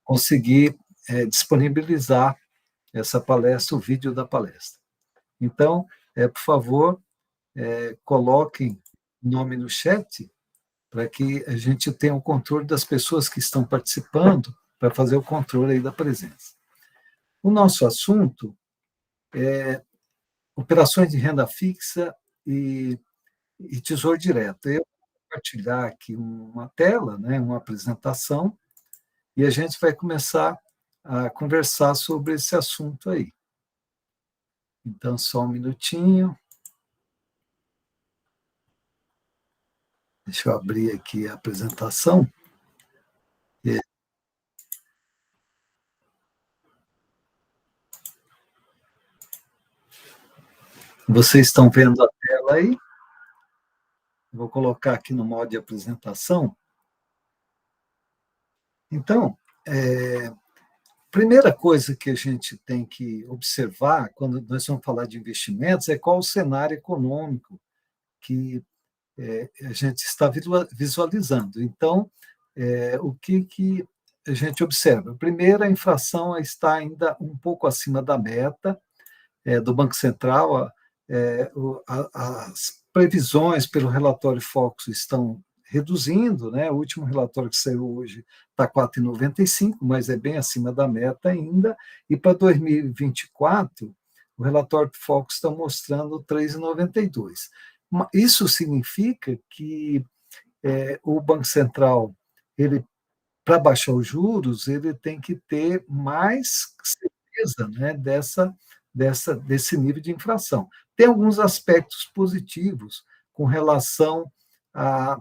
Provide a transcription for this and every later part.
conseguir disponibilizar essa palestra, o vídeo da palestra. Então, por favor, coloquem o nome no chat para que a gente tenha o controle das pessoas que estão participando, para fazer o controle aí da presença. O nosso assunto é operações de renda fixa e tesouro direto. Eu vou compartilhar aqui uma tela, né, uma apresentação, e a gente vai começar a conversar sobre esse assunto aí. Então, só um minutinho. Deixa eu abrir aqui a apresentação. Vocês estão vendo a tela aí? Vou colocar aqui no modo de apresentação. Então, primeira coisa que a gente tem que observar quando nós vamos falar de investimentos é qual o cenário econômico que a gente está visualizando. Então, o que a gente observa? Primeiro, a inflação está ainda um pouco acima da meta do Banco Central. As previsões pelo relatório Focus estão reduzindo, né? O último relatório que saiu hoje está 4,95, mas é bem acima da meta ainda, e para 2024, o relatório Focus está mostrando 3,92. Isso significa que o Banco Central, para baixar os juros, ele tem que ter mais certeza, né, desse nível de inflação. Tem alguns aspectos positivos com relação à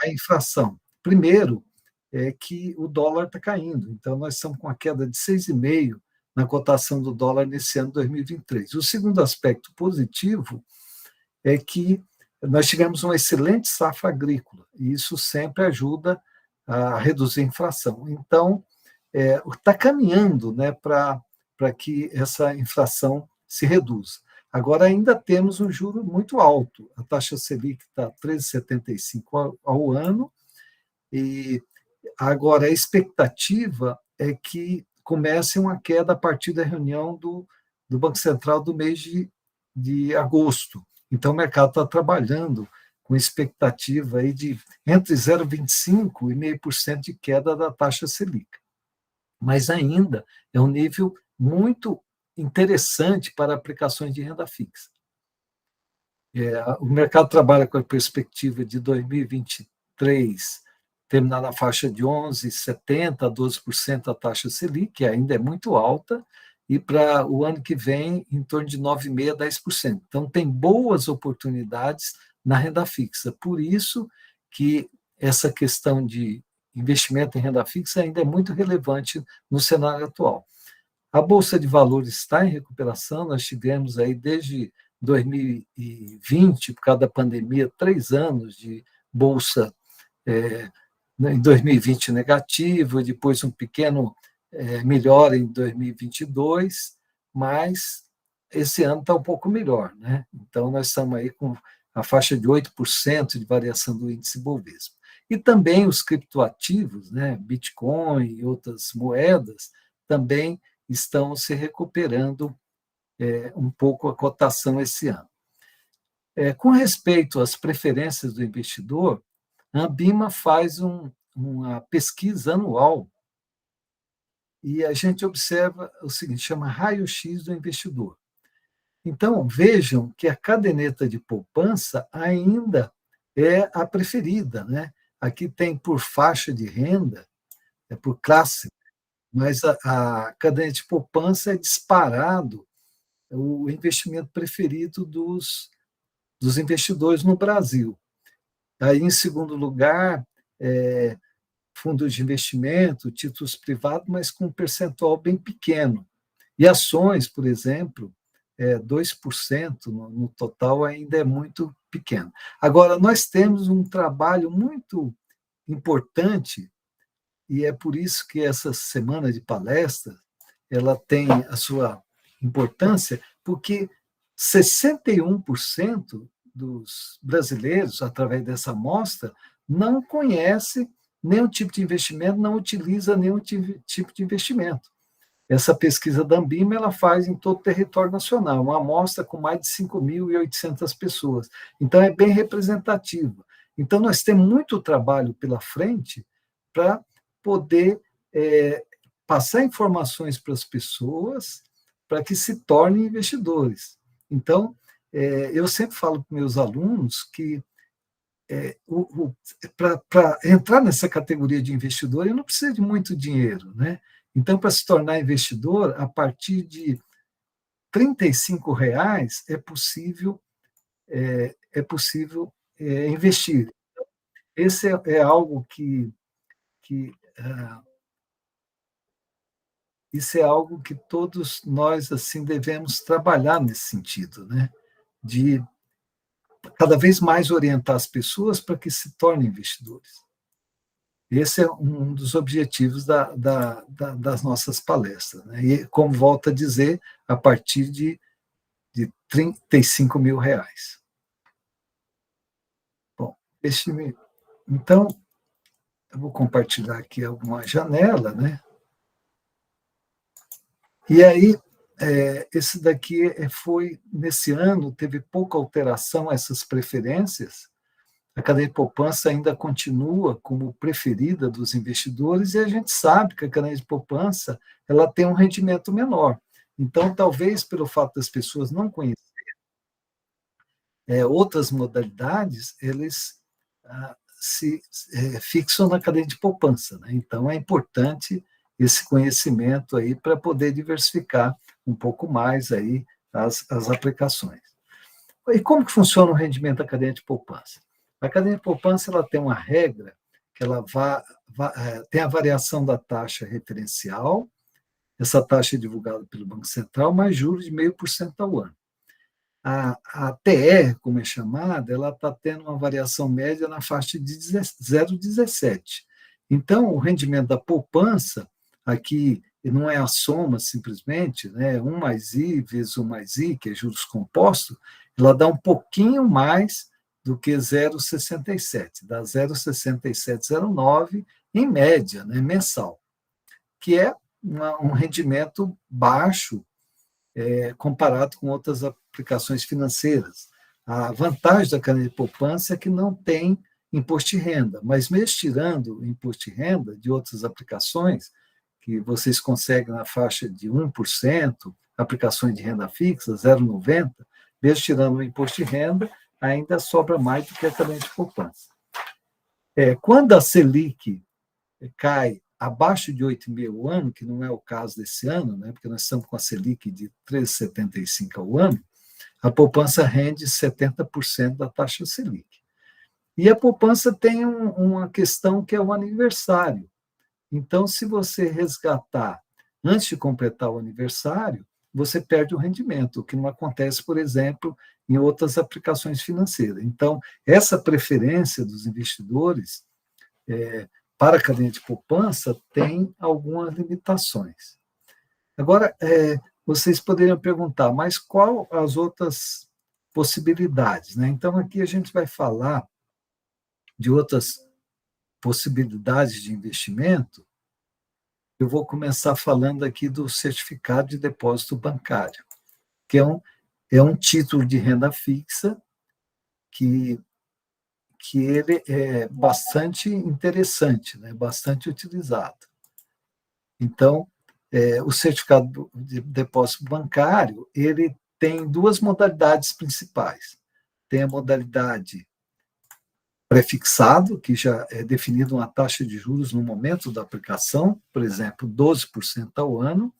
inflação. Primeiro, é que o dólar está caindo. Então, nós estamos com a queda de 6,5% na cotação do dólar nesse ano de 2023. O segundo aspecto positivo é que nós tivemos uma excelente safra agrícola, e isso sempre ajuda a reduzir a inflação. Então, está caminhando, né, para que essa inflação se reduza. Agora, ainda temos um juro muito alto. A taxa Selic está 13,75 ao ano, e agora a expectativa é que comece uma queda a partir da reunião do Banco Central do mês de agosto. Então, o mercado está trabalhando com expectativa aí de entre 0,25% e 0,5% de queda da taxa Selic. Mas ainda é um nível muito interessante para aplicações de renda fixa. O mercado trabalha com a perspectiva de 2023 terminar na faixa de 11,70% a 12% a taxa Selic, que ainda é muito alta, e para o ano que vem, em torno de 9,5% a 10%. Então, tem boas oportunidades na renda fixa. Por isso que essa questão de investimento em renda fixa ainda é muito relevante no cenário atual. A Bolsa de Valores está em recuperação, nós tivemos aí desde 2020, por causa da pandemia, 3 anos de Bolsa em 2020 negativo, depois um pequeno melhor em 2022, mas esse ano está um pouco melhor, né? Então, nós estamos aí com a faixa de 8% de variação do índice Bovespa. E também os criptoativos, né, Bitcoin e outras moedas, também estão se recuperando um pouco a cotação esse ano. Com respeito às preferências do investidor, a Ambima faz uma pesquisa anual e a gente observa o seguinte, chama raio-x do investidor. Então, vejam que a caderneta de poupança ainda é a preferida, né? Aqui tem por faixa de renda, por classe, mas a caderneta de poupança é disparado o investimento preferido dos investidores no Brasil. Aí, em segundo lugar, fundos de investimento, títulos privados, mas com um percentual bem pequeno. E ações, por exemplo, 2% no total ainda é muito pequeno. Agora, nós temos um trabalho muito importante, e é por isso que essa semana de palestra ela tem a sua importância, porque 61% dos brasileiros, através dessa amostra, não conhece nenhum tipo de investimento não utiliza nenhum tipo de investimento. Essa pesquisa da Ambima ela faz em todo o território nacional, uma amostra com mais de 5.800 pessoas. Então, é bem representativa. Então, nós temos muito trabalho pela frente para poder passar informações para as pessoas para que se tornem investidores. Então, eu sempre falo para meus alunos que para entrar nessa categoria de investidor, eu não preciso de muito dinheiro, né? Então, para se tornar investidor, a partir de R$ 35 é possível investir. Esse é algo que isso é algo que todos nós assim devemos trabalhar nesse sentido, né? De cada vez mais orientar as pessoas para que se tornem investidores. Esse é um dos objetivos das nossas palestras. Né? E, como volto a dizer, a partir de R$ 35.000. Bom, então, eu vou compartilhar aqui alguma janela, né? E aí, esse daqui foi, nesse ano, teve pouca alteração essas preferências. A cadeia de poupança ainda continua como preferida dos investidores e a gente sabe que a cadeia de poupança ela tem um rendimento menor. Então, talvez pelo fato das pessoas não conhecerem outras modalidades, eles se fixam na cadeia de poupança. Né? Então, é importante esse conhecimento aí para poder diversificar um pouco mais aí as aplicações. E como que funciona o rendimento da cadeia de poupança? A cadeia de poupança ela tem uma regra que ela tem a variação da taxa referencial, essa taxa é divulgada pelo Banco Central, mais juros de 0,5% ao ano. A TR, como é chamada, ela está tendo uma variação média na faixa de 0,17. Então, o rendimento da poupança, aqui não é a soma simplesmente, né? 1 mais I vezes 1 mais I, que é juros compostos, ela dá um pouquinho mais do que 0,67, dá 0,6709 em média, né, mensal, que é um rendimento baixo comparado com outras aplicações financeiras. A vantagem da cadeia de poupança é que não tem imposto de renda, mas mesmo tirando o imposto de renda de outras aplicações, que vocês conseguem na faixa de 1%, aplicações de renda fixa, 0,90%, mesmo tirando o imposto de renda, ainda sobra mais do que a cadeia de poupança. Quando a Selic cai abaixo de 8,5 ao ano, que não é o caso desse ano, né, porque nós estamos com a Selic de 13,75 ao ano, a poupança rende 70% da taxa Selic. E a poupança tem uma questão que é o aniversário. Então, se você resgatar antes de completar o aniversário, você perde o rendimento, o que não acontece, por exemplo, em outras aplicações financeiras. Então, essa preferência dos investidores para a cadeia de poupança tem algumas limitações. Agora, vocês poderiam perguntar, mas qual as outras possibilidades? Né? Então, aqui a gente vai falar de outras possibilidades de investimento. Eu vou começar falando aqui do certificado de depósito bancário, que é um título de renda fixa que ele é bastante interessante, né? Bastante utilizado. Então, o certificado de depósito bancário, ele tem duas modalidades principais. Tem a modalidade prefixado, que já é definido uma taxa de juros no momento da aplicação, por exemplo, 12% ao ano,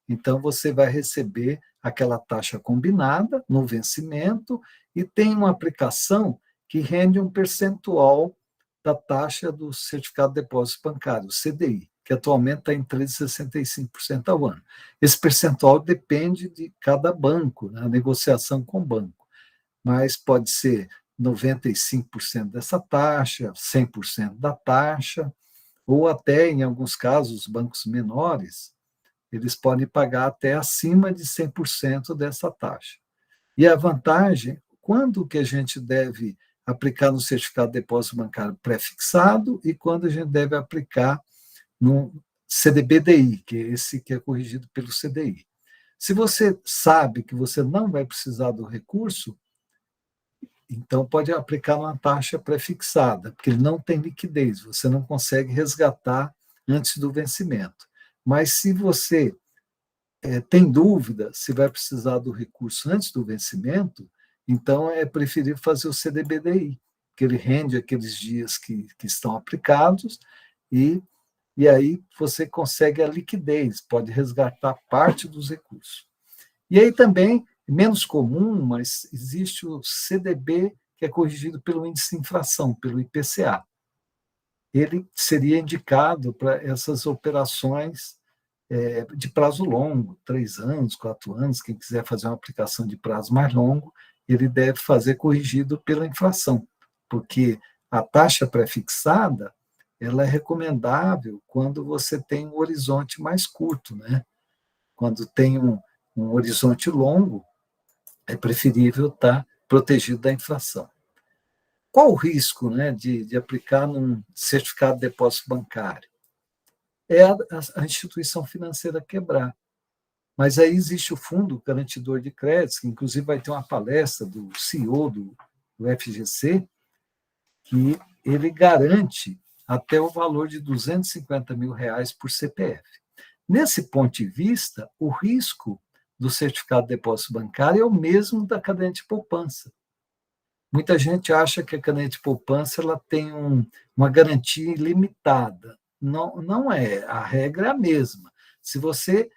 então você vai receber aquela taxa combinada no vencimento e tem uma aplicação que rende um percentual da taxa do certificado de depósito bancário, o CDI, que atualmente está em 13,65% ao ano. Esse percentual depende de cada banco, né, a negociação com o banco, mas pode ser 95% dessa taxa, 100% da taxa, ou até, em alguns casos, os bancos menores, eles podem pagar até acima de 100% dessa taxa. E a vantagem, quando que a gente deve aplicar no certificado de depósito bancário pré-fixado e quando a gente deve aplicar no CDBDI, que é esse que é corrigido pelo CDI. Se você sabe que você não vai precisar do recurso, então pode aplicar uma taxa pré-fixada, porque ele não tem liquidez, você não consegue resgatar antes do vencimento. Mas se você tem dúvida se vai precisar do recurso antes do vencimento, então é preferível fazer o CDBDI, que ele rende aqueles dias que estão aplicados e aí você consegue a liquidez, pode resgatar parte dos recursos. E aí também, menos comum, mas existe o CDB, que é corrigido pelo índice de inflação, pelo IPCA. Ele seria indicado para essas operações de prazo longo, 3 anos, 4 anos, quem quiser fazer uma aplicação de prazo mais longo, ele deve fazer corrigido pela inflação, porque a taxa pré-fixada ela é recomendável quando você tem um horizonte mais curto, né? Quando tem um horizonte longo, é preferível estar protegido da inflação. Qual o risco, né, de aplicar num certificado de depósito bancário? É a instituição financeira quebrar. Mas aí existe o Fundo Garantidor de Créditos, que inclusive vai ter uma palestra do CEO do FGC, que ele garante até o valor de R$ 250 mil por CPF. Nesse ponto de vista, o risco do certificado de depósito bancário é o mesmo da caderneta de poupança. Muita gente acha que a caderneta de poupança ela tem uma garantia ilimitada. Não, não é, a regra é a mesma. Se você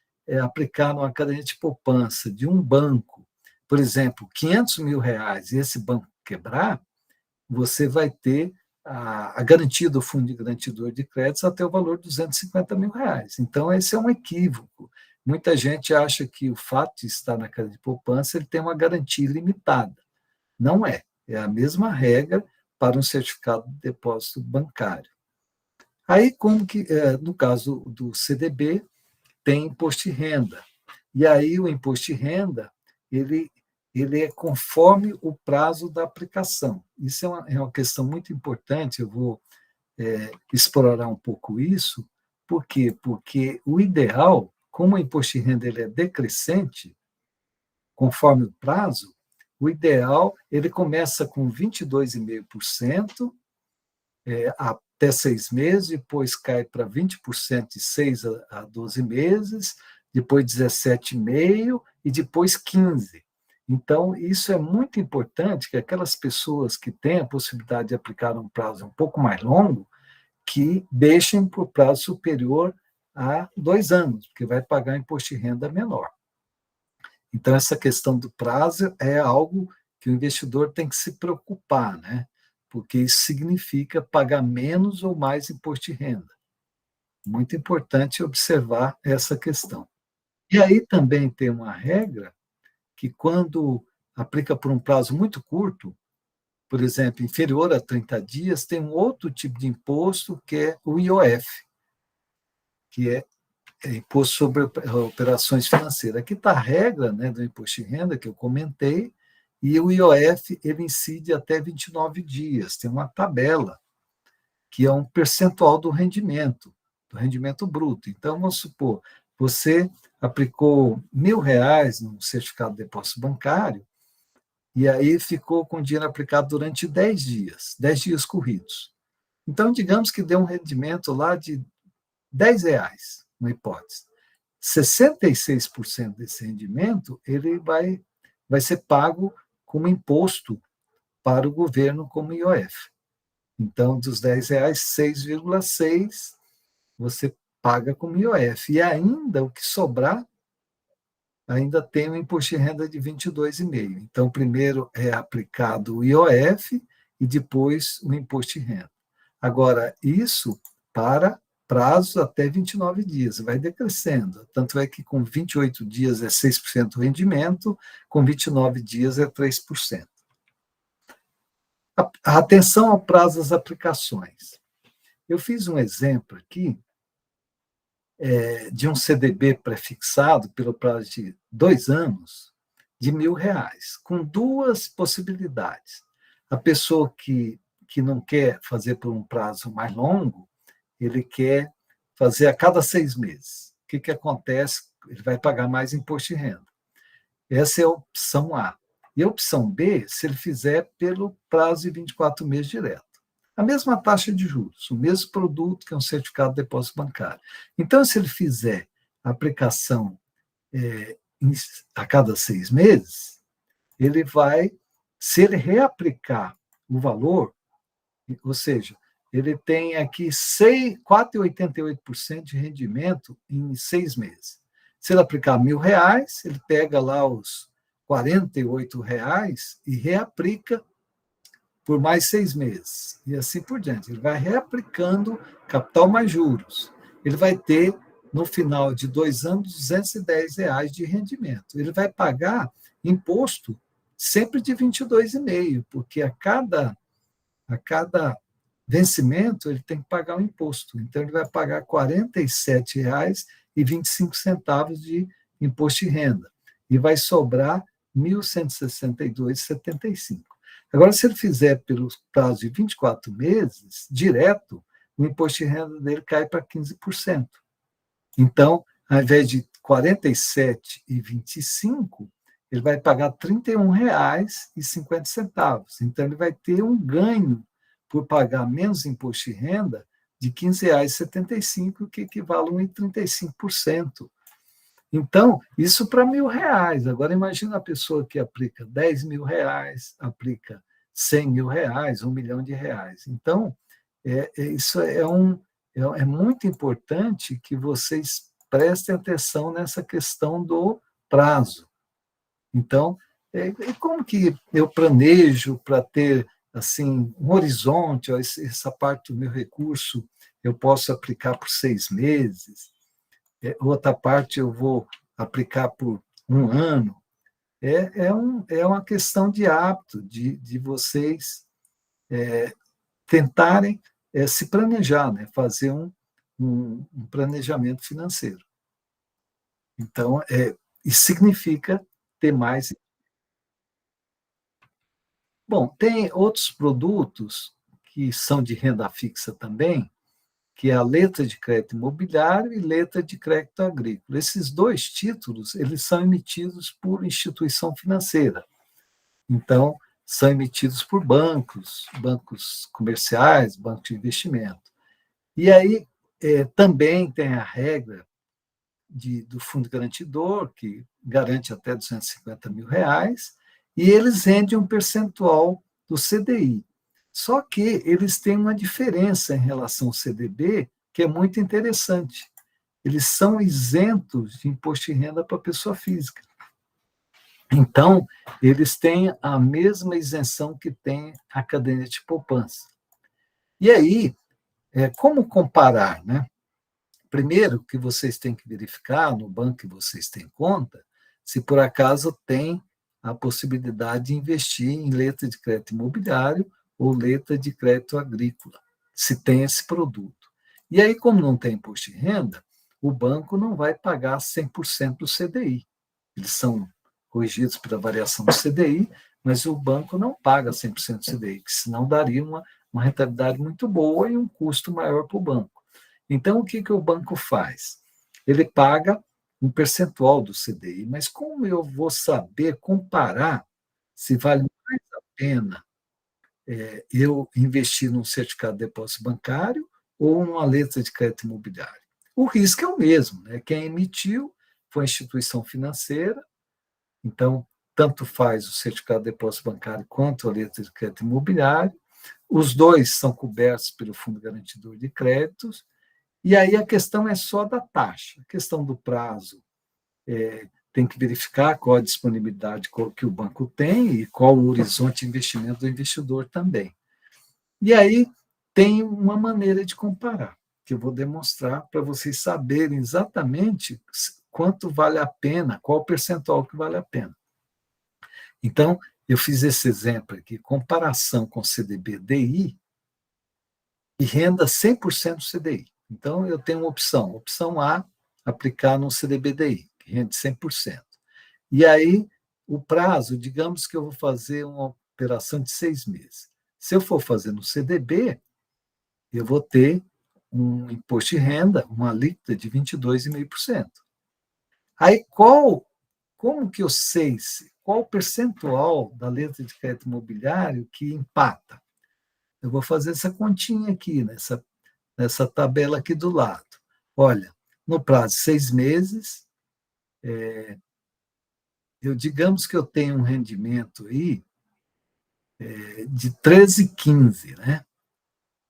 aplicar numa caderneta de poupança de um banco, por exemplo, R$ 500 mil, e esse banco quebrar, você vai ter a garantia do Fundo de Garantidor de Créditos até o valor de R$ 250 mil. Então, esse é um equívoco. Muita gente acha que o fato de estar na caderneta de poupança ele tem uma garantia ilimitada. Não é. É a mesma regra para um certificado de depósito bancário. Aí, como que, no caso do CDB, tem imposto de renda. E aí, o imposto de renda, ele é conforme o prazo da aplicação. Isso é uma questão muito importante, eu vou explorar um pouco isso. Por quê? Porque o ideal, como o imposto de renda ele é decrescente, conforme o prazo, o ideal, ele começa com 22,5% até 6 meses, depois cai para 20% de 6 a 12 meses, depois 17,5% e depois 15%. Então, isso é muito importante que aquelas pessoas que têm a possibilidade de aplicar um prazo um pouco mais longo, que deixem por prazo superior a 2 anos, porque vai pagar imposto de renda menor. Então, essa questão do prazo é algo que o investidor tem que se preocupar, né? Porque isso significa pagar menos ou mais imposto de renda. Muito importante observar essa questão. E aí também tem uma regra que, quando aplica por um prazo muito curto, por exemplo, inferior a 30 dias, tem um outro tipo de imposto, que é o IOF, que é imposto sobre operações financeiras. Aqui está a regra, né, do imposto de renda que eu comentei, e o IOF ele incide até 29 dias. Tem uma tabela que é um percentual do rendimento bruto. Então, vamos supor, você aplicou R$ 1.000 no certificado de depósito bancário, e aí ficou com o dinheiro aplicado durante 10 dias corridos. Então, digamos que deu um rendimento lá de R$ 10, uma hipótese. 66% desse rendimento ele vai ser pago como imposto para o governo como IOF. Então, dos R$ 10, 6,6 você paga como IOF. E ainda o que sobrar, ainda tem o imposto de renda de 22,5%. Então, primeiro é aplicado o IOF e depois o imposto de renda. Agora, isso para prazo até 29 dias, vai decrescendo. Tanto é que com 28 dias é 6% o rendimento, com 29 dias é 3%. A atenção ao prazo das aplicações. Eu fiz um exemplo aqui de um CDB prefixado pelo prazo de 2 anos, de R$ 1.000, com duas possibilidades. A pessoa que não quer fazer por um prazo mais longo, ele quer fazer a cada 6 meses. O que acontece? Ele vai pagar mais imposto de renda. Essa é a opção A. E a opção B, se ele fizer pelo prazo de 24 meses direto. A mesma taxa de juros, o mesmo produto que é um certificado de depósito bancário. Então, se ele fizer a aplicação a cada 6 meses, ele vai, se ele reaplicar o valor, ou seja, ele tem aqui 4,88% de rendimento em 6 meses. Se ele aplicar R$ 1.000, ele pega lá os R$ 48 e reaplica por mais 6 meses. E assim por diante. Ele vai reaplicando capital mais juros. Ele vai ter, no final de 2 anos, R$ 210 de rendimento. Ele vai pagar imposto sempre de 22,5%, porque a cada vencimento ele tem que pagar um imposto. Então, ele vai pagar R$ 47,25 de imposto de renda. E vai sobrar R$ 1.162,75. Agora, se ele fizer pelo prazo de 24 meses, direto, o imposto de renda dele cai para 15%. Então, ao invés de R$ 47,25, ele vai pagar R$ 31,50. Então, ele vai ter um ganho por pagar menos imposto de renda de R$ 15,75, que equivale a 1,35%. Então, isso para R$ 1.000. Agora, imagina a pessoa que aplica R$ 10.000, aplica R$ 100.000, R$ 1 milhão. Então, isso é muito importante que vocês prestem atenção nessa questão do prazo. Então, como que eu planejo para ter assim um horizonte, ó, essa parte do meu recurso eu posso aplicar por 6 meses, outra parte eu vou aplicar por um ano. É uma questão de hábito, de vocês tentarem se planejar, né? Fazer um planejamento financeiro. Então, isso significa ter mais. Bom, tem outros produtos que são de renda fixa também, que é a letra de crédito imobiliário e letra de crédito agrícola. Esses dois títulos, eles são emitidos por instituição financeira. Então, são emitidos por bancos comerciais, bancos de investimento. E aí também tem a regra do fundo garantidor, que garante até R$ 250.000, e eles rendem um percentual do CDI. Só que eles têm uma diferença em relação ao CDB, que é muito interessante. Eles são isentos de imposto de renda para a pessoa física. Então, eles têm a mesma isenção que tem a caderneta de poupança. E aí, como comparar, né? Primeiro, que vocês têm que verificar no banco que vocês têm conta, se por acaso tem a possibilidade de investir em letra de crédito imobiliário ou letra de crédito agrícola, se tem esse produto. E aí, como não tem imposto de renda, o banco não vai pagar 100% do CDI. Eles são corrigidos pela variação do CDI, mas o banco não paga 100% do CDI, que senão daria uma rentabilidade muito boa e um custo maior para o banco. Então, o que o banco faz? Ele paga um percentual do CDI, mas como eu vou saber comparar se vale mais a pena eu investir num certificado de depósito bancário ou numa letra de crédito imobiliário? O risco é o mesmo, né? Quem emitiu foi a instituição financeira, então, tanto faz o certificado de depósito bancário quanto a letra de crédito imobiliário. Os dois são cobertos pelo Fundo Garantidor de Créditos, e aí a questão é só da taxa. A questão do prazo tem que verificar qual a disponibilidade que o banco tem e qual o horizonte de investimento do investidor também. E aí tem uma maneira de comparar, que eu vou demonstrar para vocês saberem exatamente quanto vale a pena, qual o percentual que vale a pena. Então, eu fiz esse exemplo aqui, comparação com CDB-DI e renda 100% CDI. Então, eu tenho uma opção A, aplicar no CDB-DI, que rende 100%. E aí, o prazo, digamos que eu vou fazer uma operação de 6 meses. Se eu for fazer no CDB, eu vou ter um imposto de renda, uma alíquota de 22,5%. Aí, como que eu sei qual o percentual da letra de crédito imobiliário que empata? Eu vou fazer essa continha aqui, nessa tabela aqui do lado. Olha, no prazo de 6 meses, digamos que eu tenho um rendimento aí de 13,15, né?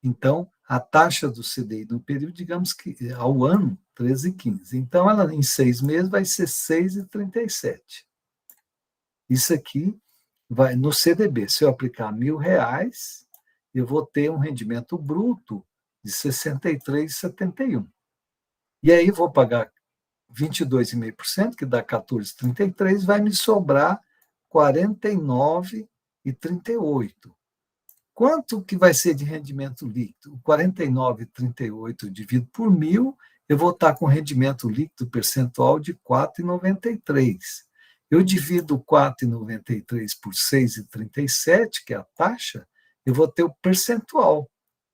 Então, a taxa do CDI no período, digamos que ao ano, 13,15. Então, ela em 6 meses vai ser 6,37. Isso aqui vai no CDB. Se eu aplicar R$ 1.000, eu vou ter um rendimento bruto de 63,71. E aí vou pagar 22,5%, que dá 14,33, vai me sobrar 49,38. Quanto que vai ser de rendimento líquido? 49,38 dividido por 1.000, eu vou estar com rendimento líquido percentual de 4,93. Eu divido 4,93 por 6,37, que é a taxa, eu vou ter o percentual,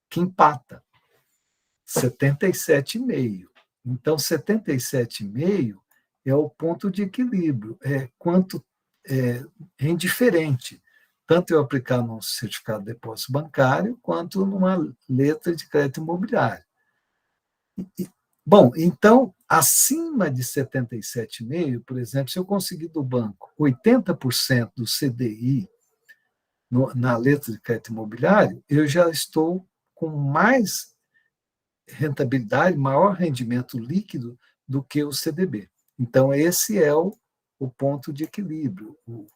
que empata, 77,5. Então, 77,5 é o ponto de equilíbrio, é quanto é indiferente, tanto eu aplicar num certificado de depósito bancário, quanto numa letra de crédito imobiliário. Bom, então, acima de 77,5, por exemplo, se eu conseguir do banco 80% do CDI na letra de crédito imobiliário, eu já estou com mais rentabilidade, maior rendimento líquido do que o CDB. Então, esse é o ponto de equilíbrio, o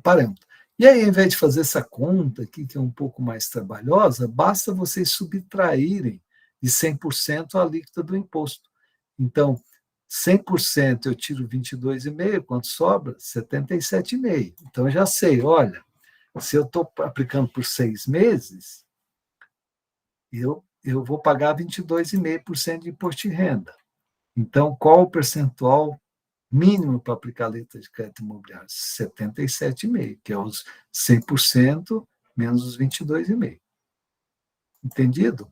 parâmetro. E aí, ao invés de fazer essa conta aqui, que é um pouco mais trabalhosa, basta vocês subtraírem de 100% a alíquota do imposto. Então, 100% eu tiro 22,5, quanto sobra? 77,5. Então, eu já sei, olha, se eu estou aplicando por 6 meses, eu vou pagar 22,5% de imposto de renda. Então, qual o percentual mínimo para aplicar a letra de crédito imobiliário? 77,5%, que é os 100% menos os 22,5%. Entendido?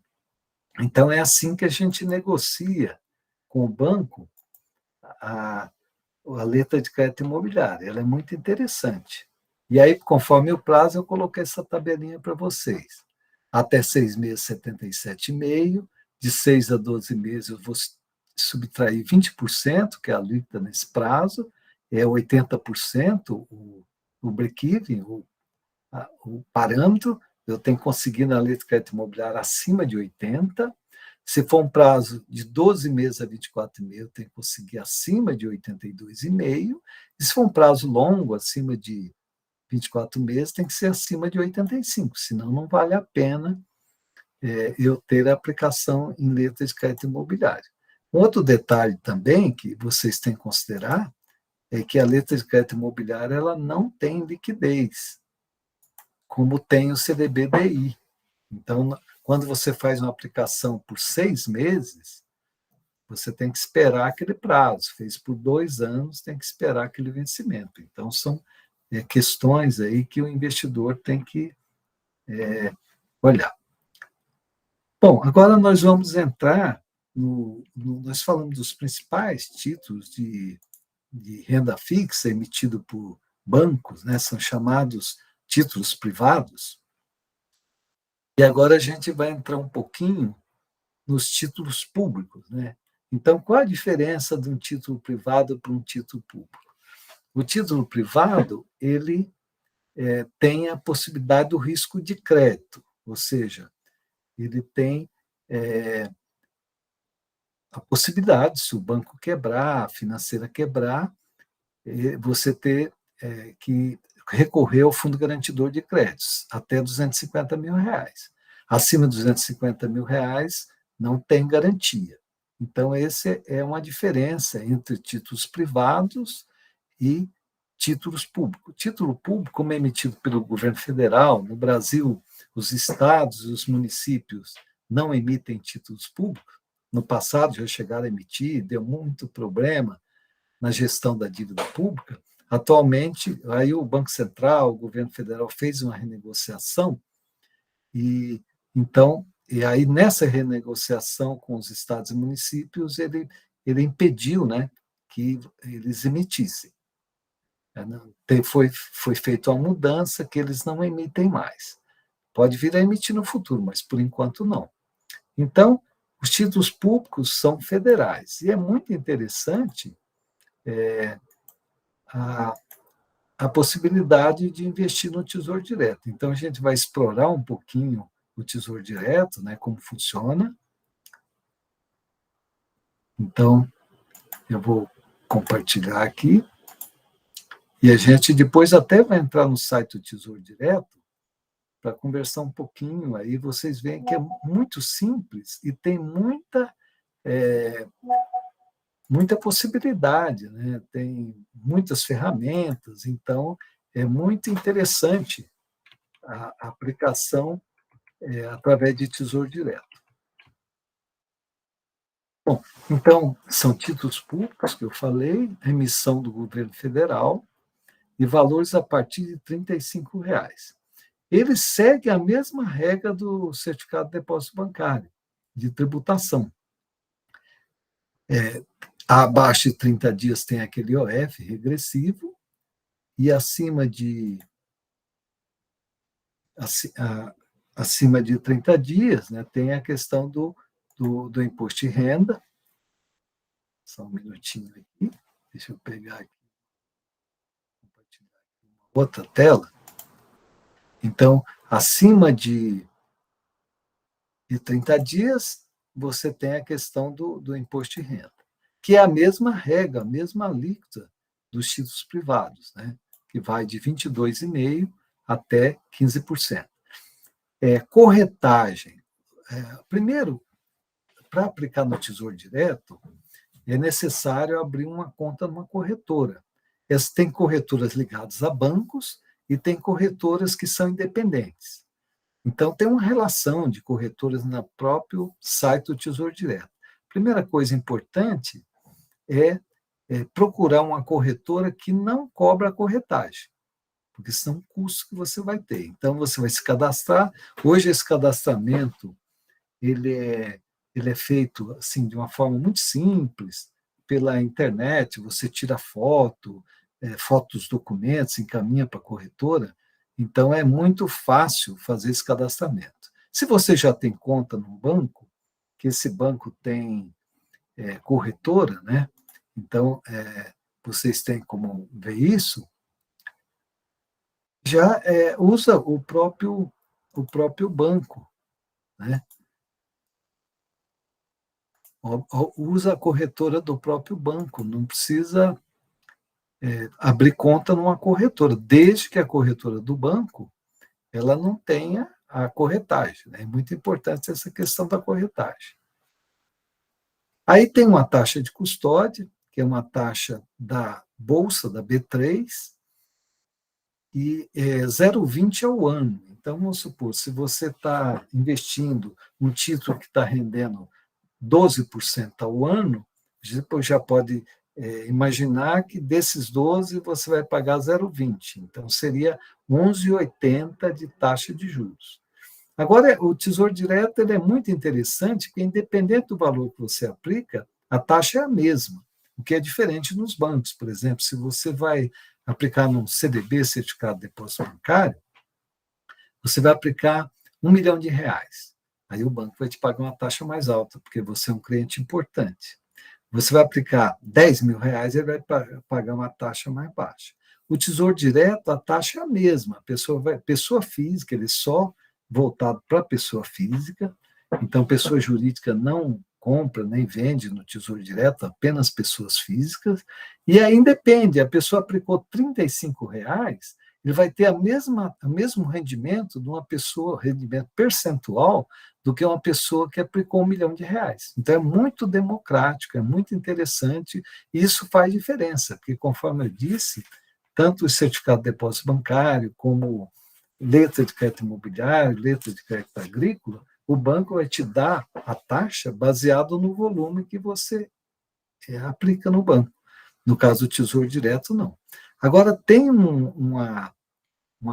Então, é assim que a gente negocia com o banco a letra de crédito imobiliário. Ela é muito interessante. E aí, conforme o prazo, eu coloquei essa tabelinha para vocês. Até 6 meses, 77,5%. De 6 a 12 meses, eu vou subtrair 20%, que é a alíquota nesse prazo, é 80% o break-even, o parâmetro. Eu tenho que conseguir na letra de crédito imobiliário acima de 80%. Se for um prazo de 12 meses a 24,5, eu tenho que conseguir acima de 82,5. E se for um prazo longo, acima de 24 meses, tem que ser acima de 85, senão não vale a pena eu ter a aplicação em letra de crédito imobiliário. Um outro detalhe também que vocês têm que considerar é que a letra de crédito imobiliário ela não tem liquidez, como tem o CDB-DI. Então, quando você faz uma aplicação por 6 meses, você tem que esperar aquele prazo. Fez por 2 anos, tem que esperar aquele vencimento. Então, são questões aí que o investidor tem que olhar. Bom, agora nós vamos entrar nós falamos dos principais títulos de renda fixa emitido por bancos, né? São chamados títulos privados. E agora a gente vai entrar um pouquinho nos títulos públicos, né? Então, qual a diferença de um título privado para um título público? O título privado, ele tem a possibilidade do risco de crédito, ou seja, ele tem a possibilidade, se o banco quebrar, a financeira quebrar, você ter que recorrer ao Fundo Garantidor de Créditos, até R$ 250 mil. Acima de R$ 250 mil, não tem garantia. Então, essa é uma diferença entre títulos privados e títulos públicos. Título público, como é emitido pelo governo federal, no Brasil, os estados e os municípios não emitem títulos públicos. No passado já chegaram a emitir, deu muito problema na gestão da dívida pública. atualmente, aí o Banco Central, o governo federal fez uma renegociação, e então, e aí nessa renegociação com os estados e municípios, ele impediu, né, que eles emitissem. Foi feita uma mudança que eles não emitem mais. Pode vir a emitir no futuro, mas por enquanto não. Então, os títulos públicos são federais. E é muito interessante a, a possibilidade de investir no Tesouro Direto. Então, a gente vai explorar um pouquinho o Tesouro Direto, né, como funciona. Então, eu vou compartilhar aqui. E a gente depois até vai entrar no site do Tesouro Direto para conversar um pouquinho. Aí vocês veem que é muito simples e tem muita possibilidade, né? Tem muitas ferramentas, então é muito interessante a aplicação através de Tesouro Direto. Bom, então, são títulos públicos que eu falei, emissão do governo federal e valores a partir de R$ 35. Ele segue a mesma regra do certificado de depósito bancário, de tributação. Abaixo de 30 dias tem aquele IOF regressivo, e acima de 30 dias, né, tem a questão do imposto de renda. Só um minutinho aqui, deixa eu pegar aqui, compartilhar aqui uma outra tela. Então, acima de 30 dias, você tem a questão do imposto de renda, que é a mesma regra, a mesma alíquota dos títulos privados, né, que vai de 22,5% até 15%. Corretagem. Primeiro, para aplicar no Tesouro Direto, é necessário abrir uma conta numa corretora. Tem corretoras ligadas a bancos e tem corretoras que são independentes. Então, tem uma relação de corretoras no próprio site do Tesouro Direto. Primeira coisa importante é procurar uma corretora que não cobra a corretagem, porque são custos que você vai ter. Então, você vai se cadastrar. Hoje, esse cadastramento ele é feito assim de uma forma muito simples, pela internet. Você tira foto dos documentos, encaminha para a corretora. Então, é muito fácil fazer esse cadastramento. Se você já tem conta no banco, que esse banco tem corretora, né? Então, vocês têm como ver isso, já usa o próprio banco, né? Usa a corretora do próprio banco, não precisa abrir conta numa corretora, desde que a corretora do banco ela não tenha a corretagem, né? É muito importante essa questão da corretagem. Aí tem uma taxa de custódia, que é uma taxa da Bolsa, da B3, e 0,20 ao ano. Então, vamos supor, se você está investindo um título que está rendendo 12% ao ano, você já pode imaginar que desses 12 você vai pagar 0,20. Então, seria 11,80 de taxa de juros. Agora, o Tesouro Direto ele é muito interessante, porque independente do valor que você aplica, a taxa é a mesma, o que é diferente nos bancos. Por exemplo, se você vai aplicar num CDB, Certificado de Depósito Bancário, você vai aplicar R$ 1 milhão. Aí o banco vai te pagar uma taxa mais alta, porque você é um cliente importante. Você vai aplicar R$ 10 mil, ele vai pagar uma taxa mais baixa. O Tesouro Direto, a taxa é a mesma. Pessoa física, ele é só voltado para a pessoa física. Então, pessoa jurídica não compra nem vende no Tesouro Direto, apenas pessoas físicas. E aí depende, a pessoa aplicou R$ 35, ele vai ter o mesmo rendimento de uma pessoa, rendimento percentual, do que uma pessoa que aplicou R$ 1 milhão. Então, é muito democrático, é muito interessante, e isso faz diferença, porque, conforme eu disse, tanto o certificado de depósito bancário, como letra de crédito imobiliário, letra de crédito agrícola, o banco vai te dar a taxa baseado no volume que você aplica no banco. No caso do Tesouro Direto, não. Agora, tem uma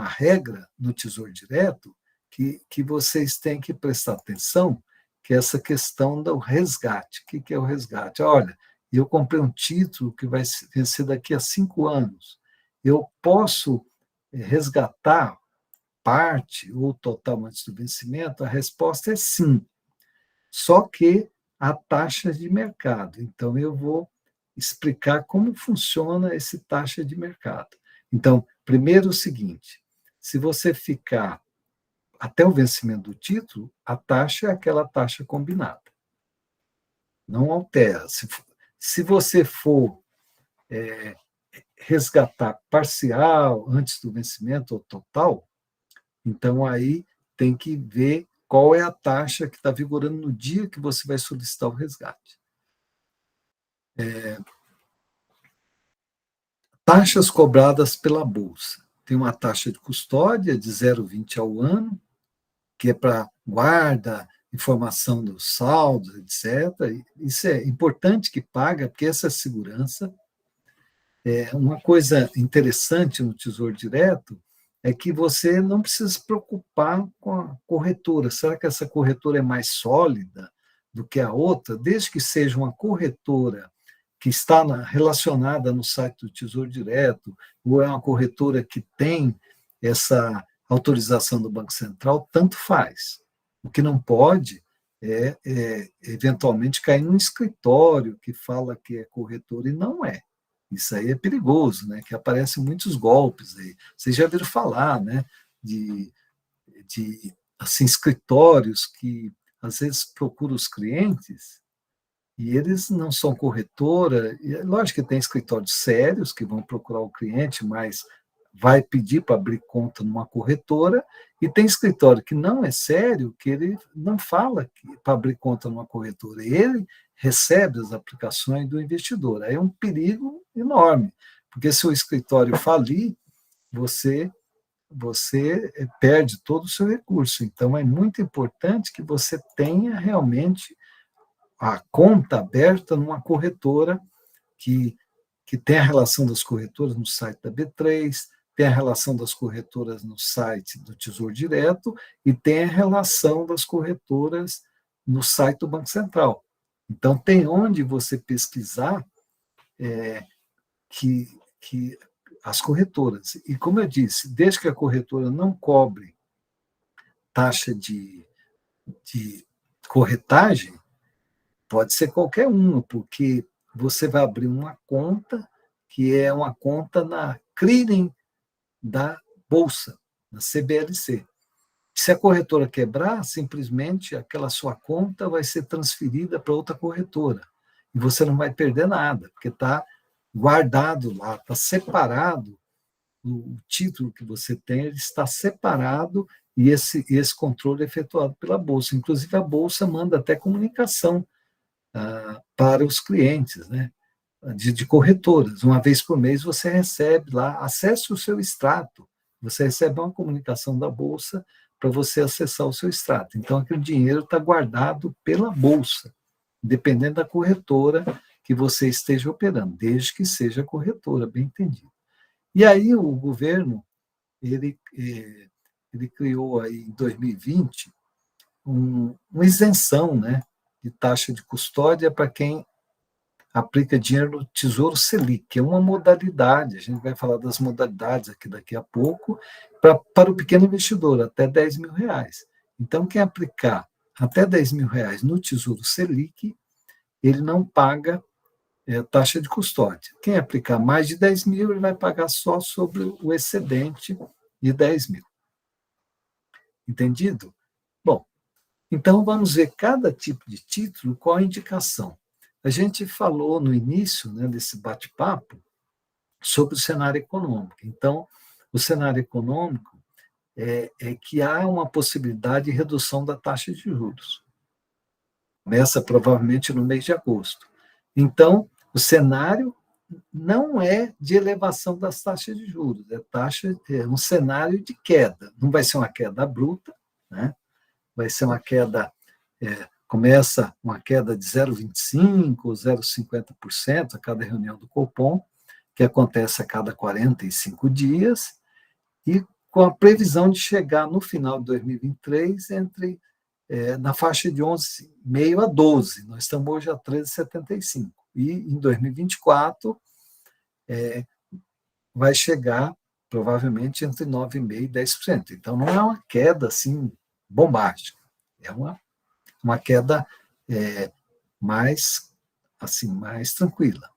regra no Tesouro Direto que vocês têm que prestar atenção, que é essa questão do resgate. O que é o resgate? Olha, eu comprei um título que vai vencer daqui a 5 anos. Eu posso resgatar parte ou total antes do vencimento? A resposta é sim, só que a taxa de mercado. Então, eu vou explicar como funciona esse taxa de mercado. Então, primeiro o seguinte, se você ficar até o vencimento do título, a taxa é aquela taxa combinada. Não altera. Se você for resgatar parcial antes do vencimento ou total, então aí tem que ver qual é a taxa que está vigorando no dia que você vai solicitar o resgate. Taxas cobradas pela Bolsa. Tem uma taxa de custódia de 0,20 ao ano, que é para guarda, informação dos saldos, etc. Isso é importante que paga, porque essa segurança. Uma coisa interessante no Tesouro Direto é que você não precisa se preocupar com a corretora. Será que essa corretora é mais sólida do que a outra? Desde que seja uma corretora que está relacionada no site do Tesouro Direto, ou é uma corretora que tem essa autorização do Banco Central, tanto faz. O que não pode eventualmente, cair num escritório que fala que é corretora e não é. Isso aí é perigoso, né? Que aparecem muitos golpes aí. Vocês já viram falar, né? De assim, escritórios que às vezes procuram os clientes e eles não são corretora. E, lógico que tem escritórios sérios que vão procurar o cliente, mas vai pedir para abrir conta numa corretora, e tem escritório que não é sério, que ele não fala para abrir conta numa corretora. Ele recebe as aplicações do investidor. Aí é um perigo enorme, porque se o escritório falir, você perde todo o seu recurso. Então, é muito importante que você tenha realmente a conta aberta numa corretora que tem a relação das corretoras no site da B3, tem a relação das corretoras no site do Tesouro Direto e tem a relação das corretoras no site do Banco Central. Então, tem onde você pesquisar que as corretoras. E, como eu disse, desde que a corretora não cobre taxa de corretagem, pode ser qualquer uma, porque você vai abrir uma conta que é uma conta na clearing da Bolsa, na CBLC. Se a corretora quebrar, simplesmente aquela sua conta vai ser transferida para outra corretora. E você não vai perder nada, porque está guardado lá, está separado. O título que você tem ele está separado e esse controle é efetuado pela Bolsa. Inclusive, a Bolsa manda até comunicação para os clientes, né? De corretoras. Uma vez por mês você recebe lá, acesse o seu extrato, você recebe uma comunicação da Bolsa para você acessar o seu extrato. Então, aquele dinheiro está guardado pela Bolsa, dependendo da corretora que você esteja operando, desde que seja corretora, bem entendido. E aí o governo, ele criou aí em 2020 uma isenção, né, de taxa de custódia para quem aplica dinheiro no Tesouro Selic, que é uma modalidade, a gente vai falar das modalidades aqui daqui a pouco, para o pequeno investidor, até R$ 10.000. Então, quem aplicar até R$ 10.000 no Tesouro Selic, ele não paga taxa de custódia. Quem aplicar mais de 10 mil, ele vai pagar só sobre o excedente de 10 mil. Entendido? Bom, então vamos ver cada tipo de título, qual a indicação. A gente falou no início, né, desse bate-papo sobre o cenário econômico. Então, o cenário econômico é que há uma possibilidade de redução da taxa de juros. Começa provavelmente no mês de agosto. Então, o cenário não é de elevação das taxas de juros, é um cenário de queda. Não vai ser uma queda bruta, né? Vai ser uma queda, começa uma queda de 0,25% ou 0,50% a cada reunião do Copom, que acontece a cada 45 dias, e com a previsão de chegar no final de 2023 na faixa de 11,5 a 12. Nós estamos hoje a 13,75. E em 2024 vai chegar provavelmente entre 9,5% e 10%. Então, não é uma queda assim bombástica, é uma queda mais tranquila.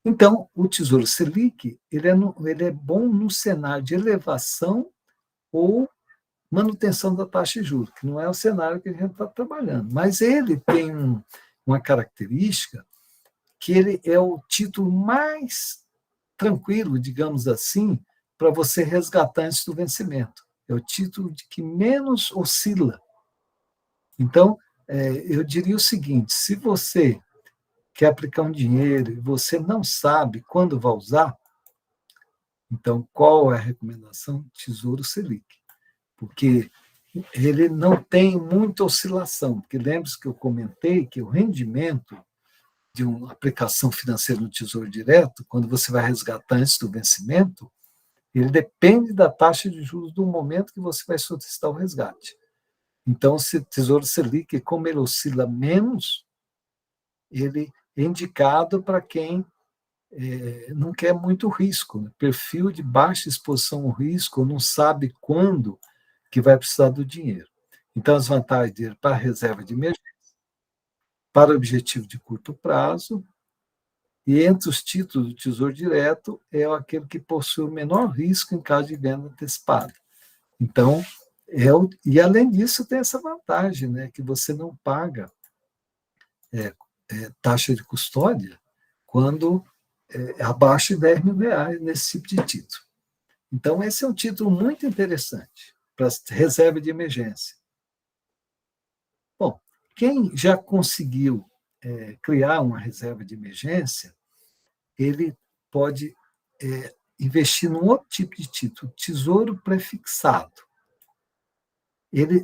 Então, o Tesouro Selic ele é bom no cenário de elevação ou manutenção da taxa de juros, que não é o cenário que a gente está trabalhando. Mas ele tem uma característica que ele é o título mais tranquilo, digamos assim, para você resgatar antes do vencimento. É o título de que menos oscila. Então, eu diria o seguinte: se você quer aplicar um dinheiro e você não sabe quando vai usar, então qual é a recomendação? Tesouro Selic. Porque ele não tem muita oscilação. Porque lembre-se que eu comentei que o rendimento de uma aplicação financeira no Tesouro Direto, quando você vai resgatar antes do vencimento, ele depende da taxa de juros do momento que você vai solicitar o resgate. Então, o Tesouro Selic, como ele oscila menos, ele é indicado para quem não quer muito risco, né? Perfil de baixa exposição ao risco, não sabe quando que vai precisar do dinheiro. Então, as vantagens dele para a reserva de emergência, para o objetivo de curto prazo, e entre os títulos do Tesouro Direto é aquele que possui o menor risco em caso de venda antecipada. Então, e além disso tem essa vantagem, né, que você não paga taxa de custódia quando abaixo de R$ 10.000 nesse tipo de título. Então, esse é um título muito interessante para reserva de emergência. Bom, quem já conseguiu criar uma reserva de emergência, ele pode investir num outro tipo de título, tesouro prefixado.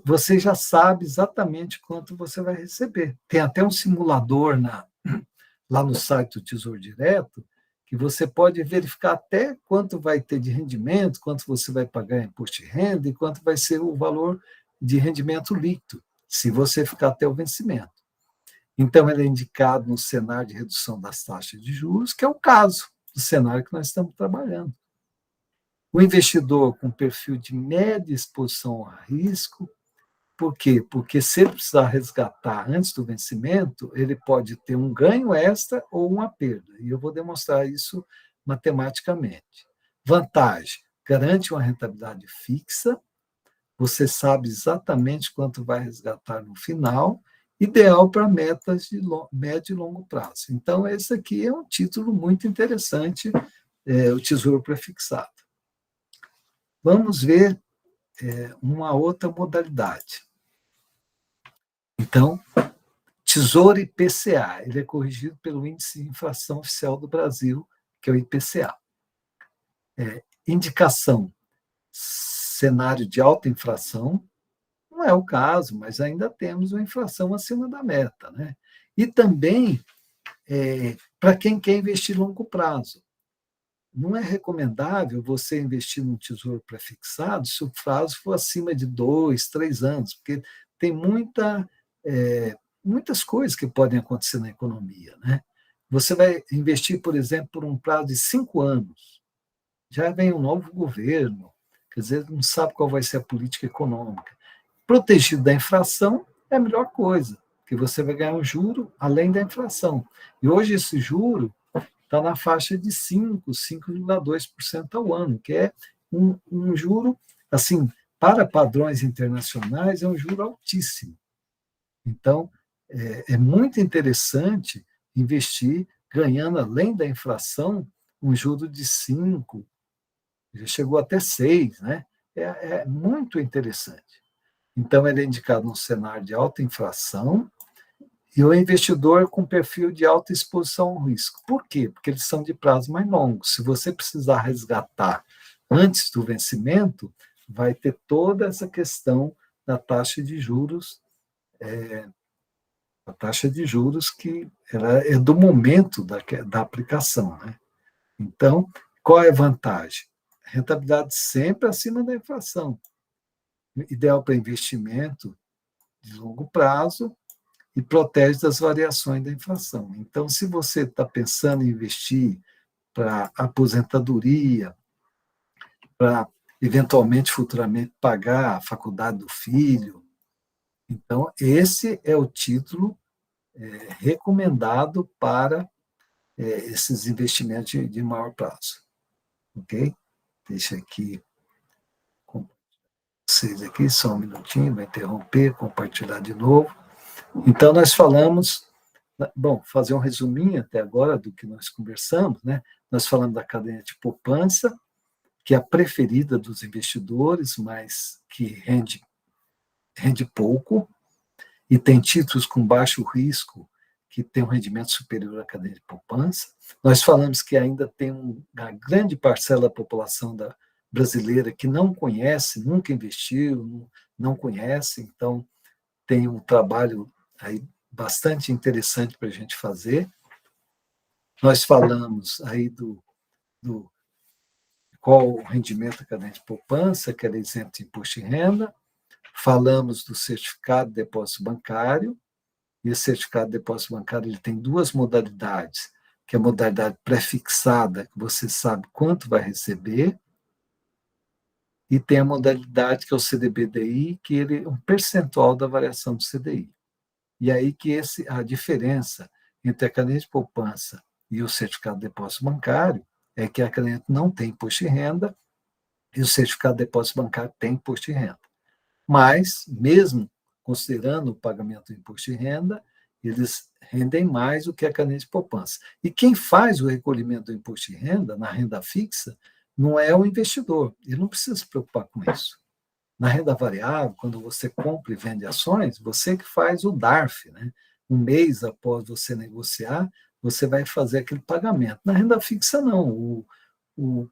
Você já sabe exatamente quanto você vai receber. Tem até um simulador lá no site do Tesouro Direto, que você pode verificar até quanto vai ter de rendimento, quanto você vai pagar em imposto de renda e quanto vai ser o valor de rendimento líquido, se você ficar até o vencimento. Então, ele é indicado no cenário de redução das taxas de juros, que é o caso do cenário que nós estamos trabalhando. O investidor com perfil de média exposição a risco, por quê? Porque se ele precisar resgatar antes do vencimento, ele pode ter um ganho extra ou uma perda. E eu vou demonstrar isso matematicamente. Vantagem: garante uma rentabilidade fixa, você sabe exatamente quanto vai resgatar no final, ideal para metas de médio e longo prazo. Então, esse aqui é um título muito interessante, o Tesouro Prefixado. Vamos ver uma outra modalidade. Então, Tesouro IPCA, ele é corrigido pelo Índice de Inflação Oficial do Brasil, que é o IPCA. Indicação: cenário de alta inflação. Não é o caso, mas ainda temos uma inflação acima da meta, né? E também, para quem quer investir a longo prazo, não é recomendável você investir num tesouro prefixado se o prazo for acima de 2, 3 anos, porque tem muitas coisas que podem acontecer na economia, né? Você vai investir, por exemplo, por um prazo de 5 anos. Já vem um novo governo, quer dizer, não sabe qual vai ser a política econômica. Protegido da inflação é a melhor coisa, porque você vai ganhar um juro além da inflação. E hoje esse juro está na faixa de 5,2% ao ano, que é um juro, assim, para padrões internacionais, é um juro altíssimo. Então, é muito interessante investir ganhando, além da inflação, um juro de 5, já chegou até 6, né? É muito interessante. Então, ele é indicado num cenário de alta inflação e o investidor com perfil de alta exposição ao risco. Por quê? Porque eles são de prazo mais longo. Se você precisar resgatar antes do vencimento, vai ter toda essa questão da taxa de juros, a taxa de juros que ela é do momento da aplicação, né? Então, qual é a vantagem? Rentabilidade sempre acima da inflação. Ideal para investimento de longo prazo e protege das variações da inflação. Então, se você está pensando em investir para aposentadoria, para eventualmente, futuramente, pagar a faculdade do filho, então, esse é o título recomendado para esses investimentos de maior prazo. Ok? Deixa aqui com vocês aqui, só um minutinho, vai interromper, compartilhar de novo. Então, nós falamos, bom, fazer um resuminho até agora do que nós conversamos, né? Nós falamos da cadeia de poupança, que é a preferida dos investidores, mas que rende pouco, e tem títulos com baixo risco, que tem um rendimento superior à cadeia de poupança. Nós falamos que ainda tem uma grande parcela da população brasileira que não conhece, nunca investiu, não conhece, então tem um trabalho aí bastante interessante para a gente fazer. Nós falamos aí do qual o rendimento da cadeia de poupança, que era isento de imposto de renda. Falamos do certificado de depósito bancário, e esse certificado de depósito bancário ele tem duas modalidades, que é a modalidade pré-fixada, que você sabe quanto vai receber, e tem a modalidade que é o CDBDI, que ele é um percentual da variação do CDI. E aí que a diferença entre a cadeia de poupança e o certificado de depósito bancário é que a cadeia não tem imposto de renda e o certificado de depósito bancário tem imposto de renda. Mas, mesmo considerando o pagamento do imposto de renda, eles rendem mais do que a cadeia de poupança. E quem faz o recolhimento do imposto de renda, na renda fixa, não é o investidor. Ele não precisa se preocupar com isso. Na renda variável, quando você compra e vende ações, você que faz o DARF, né? Um mês após você negociar, você vai fazer aquele pagamento. Na renda fixa, não. O,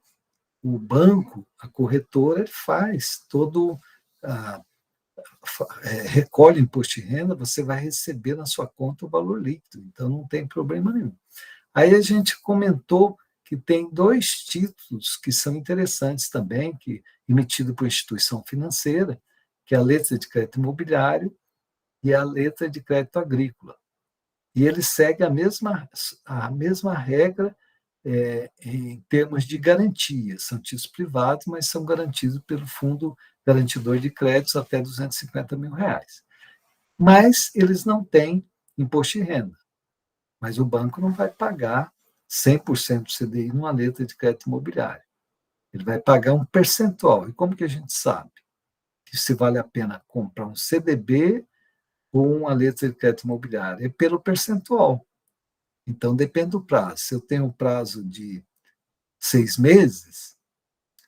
o banco, a corretora, ele faz todo. Recolhe imposto de renda, você vai receber na sua conta o valor líquido, então não tem problema nenhum. Aí a gente comentou que tem dois títulos que são interessantes também, que emitido por instituição financeira, que é a letra de crédito imobiliário e a letra de crédito agrícola. E ele segue a mesma regra em termos de garantia. São títulos privados, mas são garantidos pelo Fundo Garantidor de Créditos até R$ 250 mil. Mas eles não têm imposto de renda. Mas o banco não vai pagar 100% do CDI numa letra de crédito imobiliário. Ele vai pagar um percentual. E como que a gente sabe que se vale a pena comprar um CDB ou uma letra de crédito imobiliário? É pelo percentual. Então, depende do prazo. Se eu tenho um prazo de 6 meses,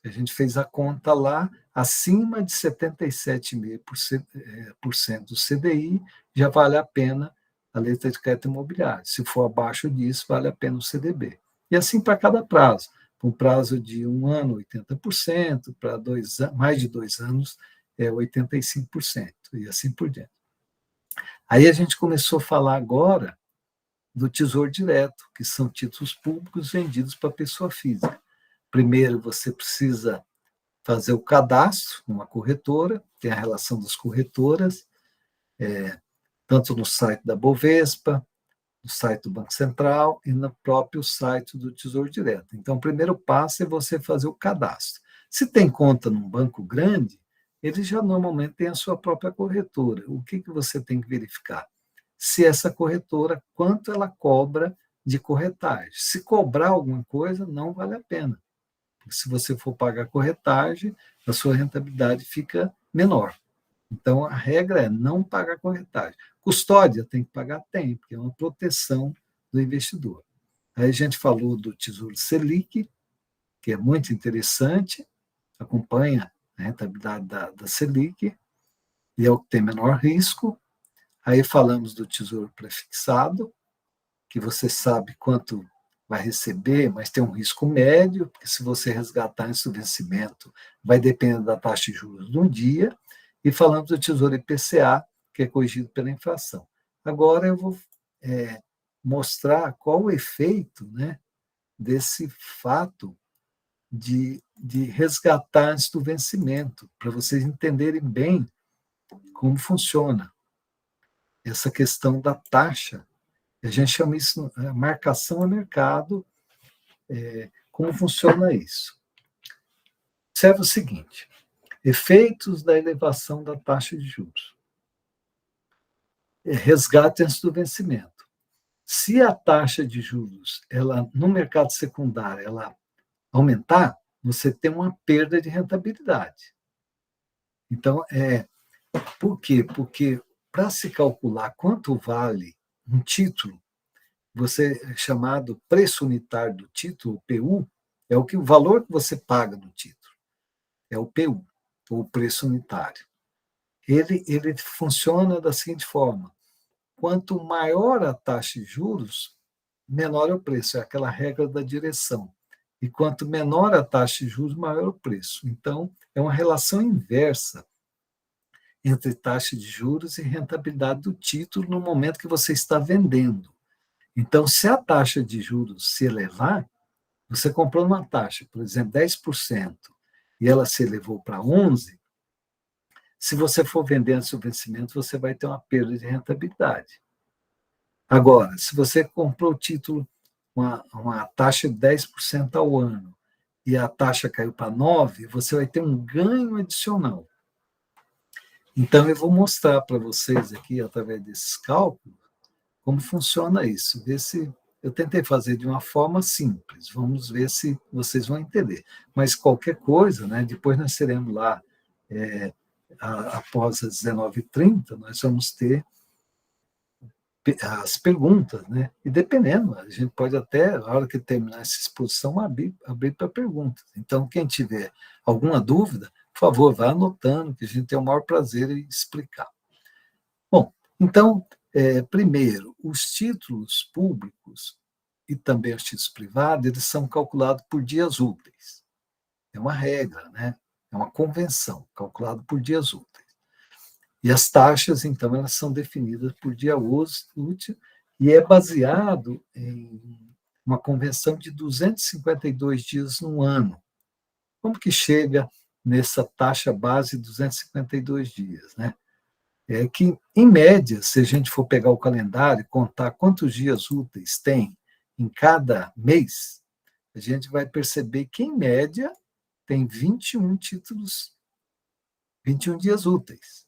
a gente fez a conta lá, acima de 77,5% do CDI, já vale a pena a letra de crédito imobiliário. Se for abaixo disso, vale a pena o CDB. E assim para cada prazo. Para um prazo de 1 ano, 80%, para mais de 2 anos, 85%, e assim por diante. Aí a gente começou a falar agora do Tesouro Direto, que são títulos públicos vendidos para pessoa física. Primeiro, você precisa fazer o cadastro numa corretora, tem a relação das corretoras, tanto no site da Bovespa, no site do Banco Central e no próprio site do Tesouro Direto. Então, o primeiro passo é você fazer o cadastro. Se tem conta num banco grande, ele já normalmente tem a sua própria corretora. O que você tem que verificar? Se essa corretora, quanto ela cobra de corretagem. Se cobrar alguma coisa, não vale a pena. Se você for pagar corretagem, a sua rentabilidade fica menor. Então, a regra é não pagar corretagem. Custódia tem que pagar? Tem, porque é uma proteção do investidor. Aí a gente falou do Tesouro Selic, que é muito interessante, acompanha a rentabilidade da Selic, e é o que tem menor risco. Aí falamos do Tesouro Prefixado, que você sabe quanto vai receber, mas tem um risco médio, porque se você resgatar antes do vencimento, vai depender da taxa de juros de um dia. E falamos do Tesouro IPCA, que é corrigido pela inflação. Agora eu vou mostrar qual o efeito, né, desse fato de resgatar antes do vencimento, para vocês entenderem bem como funciona essa questão da taxa. A gente chama isso marcação a mercado. Como funciona isso? Observe o seguinte: efeitos da elevação da taxa de juros. Resgate antes do vencimento. Se a taxa de juros, ela no mercado secundário, ela aumentar, você tem uma perda de rentabilidade. Então, por quê? Porque para se calcular quanto vale um título, você chamado preço unitário do título, PU, é o valor que você paga no título. É o PU, ou preço unitário. Ele funciona da seguinte forma: quanto maior a taxa de juros, menor é o preço, é aquela regra da direção. E quanto menor a taxa de juros, maior o preço. Então, é uma relação inversa entre taxa de juros e rentabilidade do título no momento que você está vendendo. Então, se a taxa de juros se elevar, você comprou uma taxa, por exemplo, 10%, e ela se elevou para 11%, se você for vender antes do vencimento, você vai ter uma perda de rentabilidade. Agora, se você comprou o título uma taxa de 10% ao ano e a taxa caiu para 9%, você vai ter um ganho adicional. Então, eu vou mostrar para vocês aqui, através desses cálculos, como funciona isso. Ver se eu tentei fazer de uma forma simples. Vamos ver se vocês vão entender. Mas qualquer coisa, né, depois nós teremos lá, após as 19h30, nós vamos ter as perguntas, né? E dependendo, a gente pode até, na hora que terminar essa exposição, abrir para perguntas. Então, quem tiver alguma dúvida, por favor, vá anotando, que a gente tem o maior prazer em explicar. Bom, então, primeiro, os títulos públicos e também os títulos privados, eles são calculados por dias úteis. É uma regra, né? É uma convenção, calculado por dias úteis. E as taxas, então, elas são definidas por dia útil e é baseado em uma convenção de 252 dias no ano. Como que chega nessa taxa base de 252 dias, né? É que, em média, se a gente for pegar o calendário e contar quantos dias úteis tem em cada mês, a gente vai perceber que, em média, tem 21 títulos, 21 dias úteis.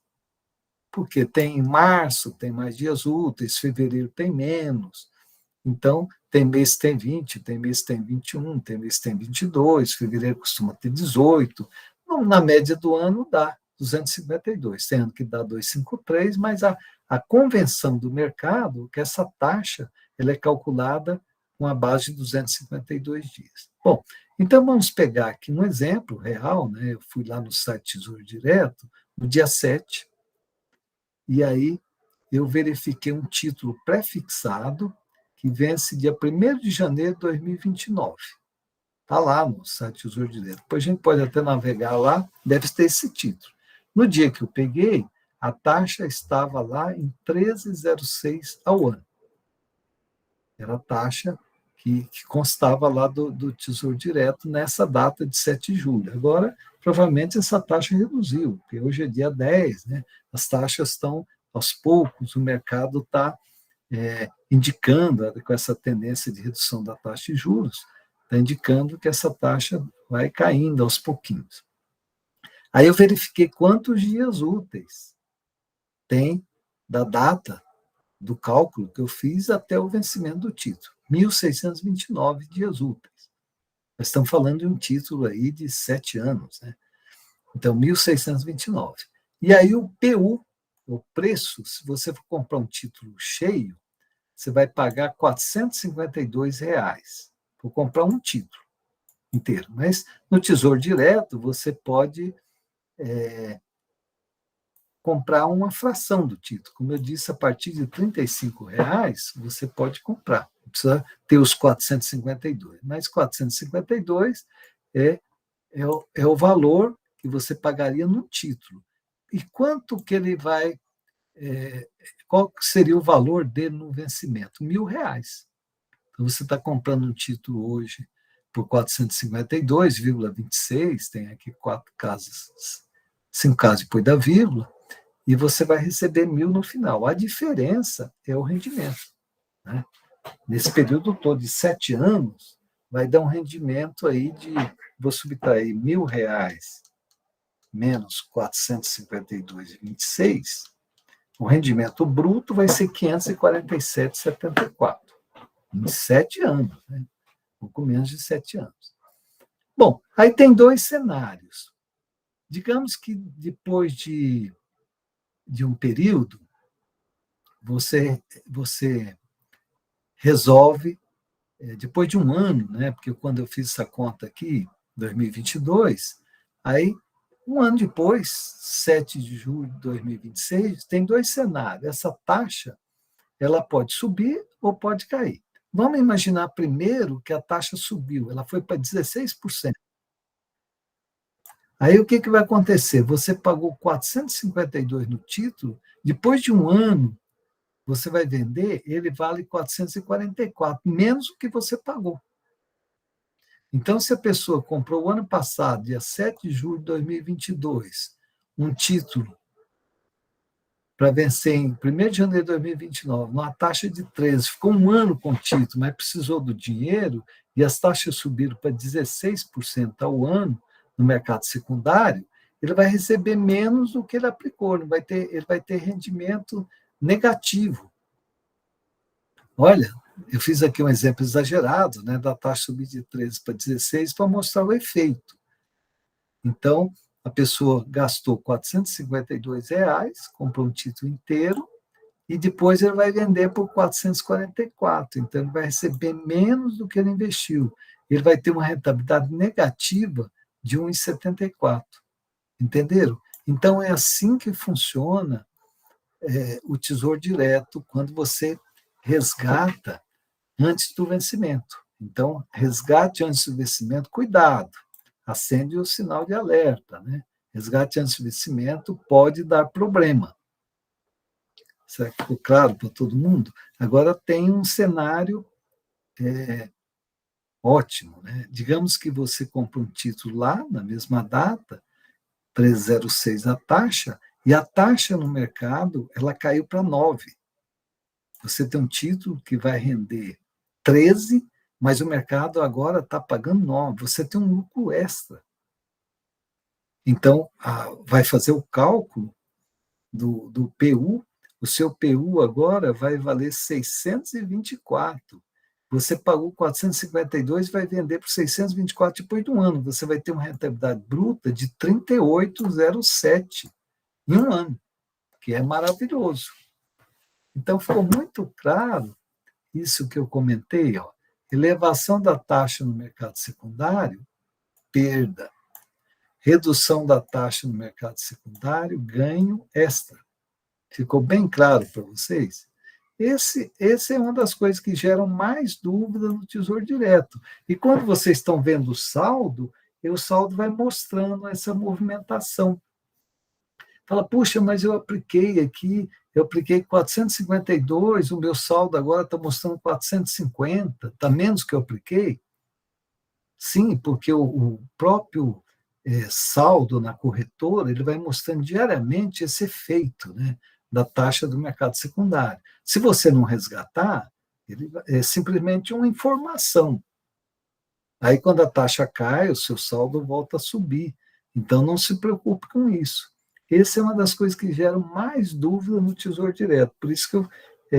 Porque tem março, tem mais dias úteis, fevereiro tem menos. Então, tem mês que tem 20, tem mês que tem 21, tem mês que tem 22, fevereiro costuma ter 18. Na média do ano dá 252, tem ano que dá 253, mas a convenção do mercado é que essa taxa ela é calculada com a base de 252 dias. Bom, então vamos pegar aqui um exemplo real, né? Eu fui lá no site Tesouro Direto, no dia 7, e aí eu verifiquei um título pré-fixado que vence dia 1º de janeiro de 2029. Está lá no site Tesouro Direto. Depois a gente pode até navegar lá, deve ter esse título. No dia que eu peguei, a taxa estava lá em 13,06 ao ano. Era a taxa que constava lá do Tesouro Direto nessa data de 7 de julho. Agora, provavelmente, essa taxa reduziu, porque hoje é dia 10, né? As taxas estão, aos poucos, o mercado está indicando, com essa tendência de redução da taxa de juros, está indicando que essa taxa vai caindo aos pouquinhos. Aí eu verifiquei quantos dias úteis tem da data do cálculo que eu fiz até o vencimento do título. 1.629 dias úteis. Nós estamos falando de um título aí de 7 anos, né? Então, 1.629. E aí o PU, o preço, se você for comprar um título cheio, você vai pagar R$ 452 por comprar um título inteiro. Mas no Tesouro Direto, você pode comprar uma fração do título. Como eu disse, a partir de R$ 35 você pode comprar. Não precisa ter os 452. Mas 452 é o valor que você pagaria no título. E quanto que ele vai... qual seria o valor dele no vencimento? R$ 1.000. Então, você está comprando um título hoje por 452,26, tem aqui 5 casas depois da vírgula, e você vai receber 1.000 no final. A diferença é o rendimento. Né? Nesse período todo de 7 anos, vai dar um rendimento aí de, vou subtrair R$ 1.000 menos 452,26, o rendimento bruto vai ser 547,74, em 7 anos, né? Pouco menos de 7 anos. Bom, aí tem 2 cenários. Digamos que depois de um período, você resolve, depois de um ano, né? Porque quando eu fiz essa conta aqui, 2022, aí, um ano depois, 7 de julho de 2026, tem 2 cenários. Essa taxa, ela pode subir ou pode cair. Vamos imaginar primeiro que a taxa subiu, ela foi para 16%. Aí o que vai acontecer? Você pagou 452 no título, depois de um ano, você vai vender, ele vale 444, menos o que você pagou. Então, se a pessoa comprou o ano passado, dia 7 de julho de 2022, um título para vencer em 1º de janeiro de 2029, numa taxa de 13, ficou um ano com o título, mas precisou do dinheiro, e as taxas subiram para 16% ao ano no mercado secundário, ele vai receber menos do que ele aplicou, ele vai ter rendimento negativo. Olha, eu fiz aqui um exemplo exagerado, né, da taxa subir de 13 para 16 para mostrar o efeito. Então, a pessoa gastou R$ 452, comprou um título inteiro, e depois ele vai vender por 444. Então, ele vai receber menos do que ele investiu. Ele vai ter uma rentabilidade negativa de 1,74. Entenderam? Então, é assim que funciona o Tesouro Direto, quando você resgata antes do vencimento. Então, resgate antes do vencimento, cuidado, acende o sinal de alerta, né? Resgate antes do vencimento pode dar problema. Será que ficou claro para todo mundo? Agora tem um cenário ótimo, né? Digamos que você compra um título lá, na mesma data, 3,06 a taxa, e a taxa no mercado ela caiu para 9. Você tem um título que vai render 13, mas o mercado agora está pagando 9. Você tem um lucro extra. Então, vai fazer o cálculo do PU. O seu PU agora vai valer 624. Você pagou 452 e vai vender por 624 depois de um ano. Você vai ter uma rentabilidade bruta de 38,07 em um ano, que é maravilhoso. Então, ficou muito claro isso que eu comentei, ó, elevação da taxa no mercado secundário, perda. Redução da taxa no mercado secundário, ganho extra. Ficou bem claro para vocês? Esse é uma das coisas que geram mais dúvida no Tesouro Direto. E quando vocês estão vendo o saldo vai mostrando essa movimentação. Fala, puxa, mas eu apliquei 452, o meu saldo agora está mostrando 450, está menos que eu apliquei? Sim, porque o próprio saldo na corretora ele vai mostrando diariamente esse efeito, né, da taxa do mercado secundário. Se você não resgatar, ele é simplesmente uma informação. Aí, quando a taxa cai, o seu saldo volta a subir. Então, não se preocupe com isso. Essa é uma das coisas que geram mais dúvida no Tesouro Direto. Por isso que eu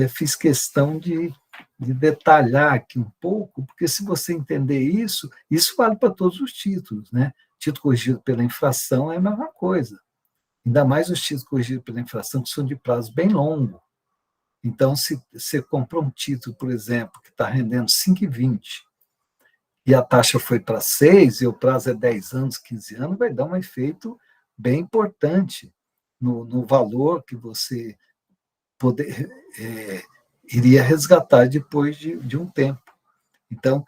fiz questão de detalhar aqui um pouco, porque se você entender isso, isso vale para todos os títulos, né? Título corrigido pela inflação é a mesma coisa. Ainda mais os títulos corrigidos pela inflação, que são de prazo bem longo. Então, se você comprou um título, por exemplo, que está rendendo 5,20, e a taxa foi para 6, e o prazo é 10 anos, 15 anos, vai dar um efeito bem importante no valor que você iria resgatar depois de um tempo. Então,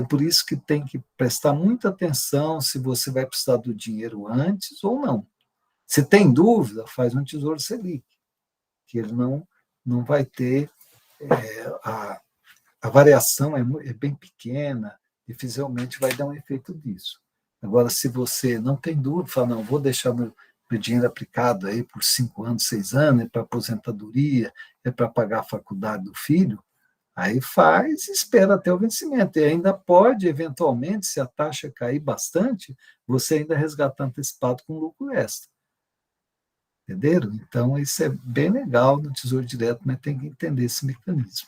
por isso que tem que prestar muita atenção se você vai precisar do dinheiro antes ou não. Se tem dúvida, faz um Tesouro Selic, que ele não vai ter a variação é bem pequena, dificilmente vai dar um efeito disso. Agora, se você não tem dúvida, fala, não, vou deixar meu dinheiro aplicado aí por 5 anos, 6 anos, é para aposentadoria, é para pagar a faculdade do filho, aí faz e espera até o vencimento. E ainda pode, eventualmente, se a taxa cair bastante, você ainda resgatar antecipado com lucro extra. Entenderam? Então, isso é bem legal no Tesouro Direto, mas tem que entender esse mecanismo.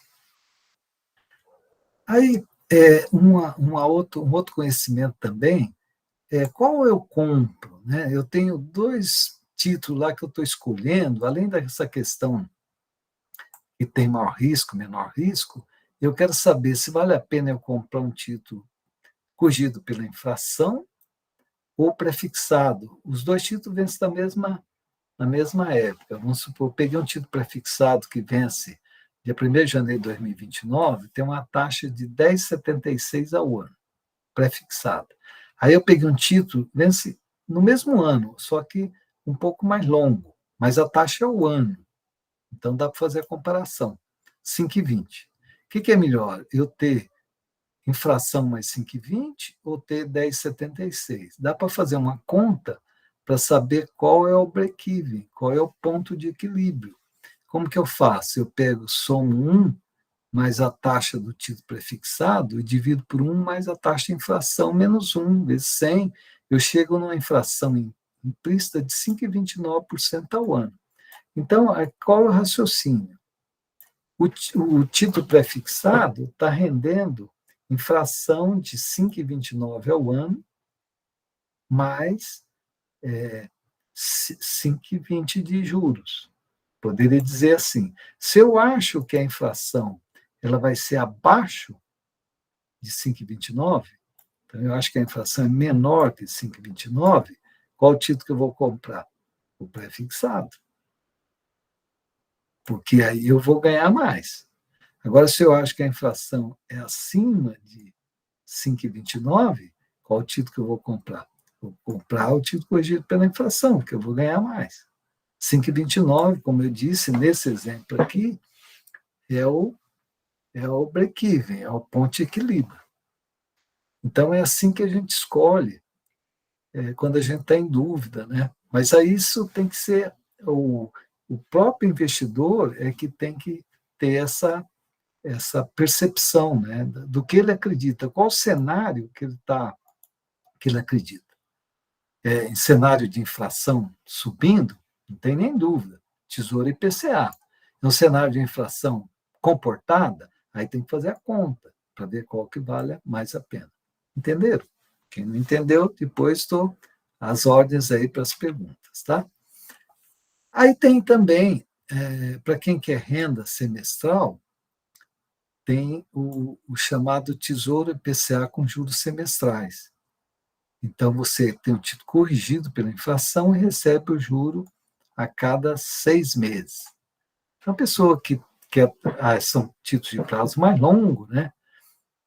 Aí, um outro conhecimento também é qual eu compro. Né? Eu tenho 2 títulos lá que eu estou escolhendo, além dessa questão que tem maior risco, menor risco, eu quero saber se vale a pena eu comprar um título corrigido pela inflação ou prefixado. Os 2 títulos vencem na mesma época. Vamos supor, eu peguei um título prefixado que vence dia 1º de janeiro de 2029, tem uma taxa de 10,76 ao ano, prefixado. Aí eu peguei um título, vence no mesmo ano, só que um pouco mais longo, mas a taxa é o ano. Então dá para fazer a comparação. 5,20. O que é melhor? Eu ter inflação mais 5,20 ou ter 10,76? Dá para fazer uma conta para saber qual é o break-even, qual é o ponto de equilíbrio. Como que eu faço? Eu pego, somo 1 mais a taxa do título prefixado e divido por 1 mais a taxa de inflação menos 1 vezes 100, eu chego numa inflação implícita de 5,29% ao ano. Então, qual é o raciocínio? O título prefixado está rendendo inflação de 5,29 ao ano, mais 5,20 de juros. Poderia dizer assim, se eu acho que a inflação ela vai ser abaixo de 5,29, então eu acho que a inflação é menor que 5,29, qual o título que eu vou comprar? O prefixado. Porque aí eu vou ganhar mais. Agora, se eu acho que a inflação é acima de 5,29, qual o título que eu vou comprar? Vou comprar o título corrigido pela inflação, que eu vou ganhar mais. 5,29, como eu disse, nesse exemplo aqui, é o break-even, é o ponto de equilíbrio. Então, é assim que a gente escolhe quando a gente está em dúvida. Né? Mas aí isso tem que ser o próprio investidor é que tem que ter essa percepção, né, do que ele acredita, qual o cenário que ele acredita. Em cenário de inflação subindo, não tem nem dúvida, Tesouro IPCA. No cenário de inflação comportada, aí tem que fazer a conta para ver qual que vale mais a pena. Entenderam? Quem não entendeu, depois estou às ordens aí para as perguntas, tá? Aí tem também, para quem quer renda semestral, tem o chamado Tesouro IPCA com juros semestrais. Então, você tem um título corrigido pela inflação e recebe o juro a cada 6 meses. Então, a pessoa que quer, são títulos de prazo mais longo, né?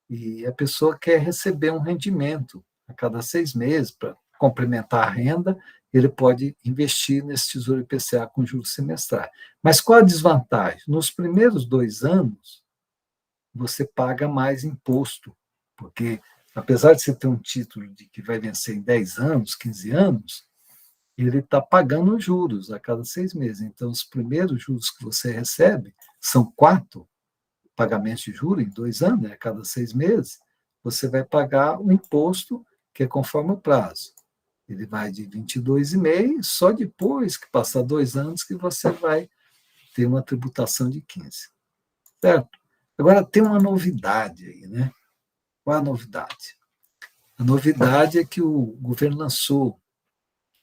E a pessoa quer receber um rendimento a cada 6 meses para complementar a renda, ele pode investir nesse Tesouro IPCA com juros semestrais. Mas qual a desvantagem? Nos primeiros 2 anos, você paga mais imposto, porque apesar de você ter um título de que vai vencer em 10 anos, 15 anos, ele está pagando juros a cada 6 meses. Então, os primeiros juros que você recebe são 4 pagamentos de juros em 2 anos, né? A cada 6 meses, você vai pagar o imposto que é conforme o prazo. Ele vai de 22,5, só depois que passar 2 anos que você vai ter uma tributação de 15. Certo? Agora, tem uma novidade aí, né? Qual a novidade? A novidade é que o governo lançou,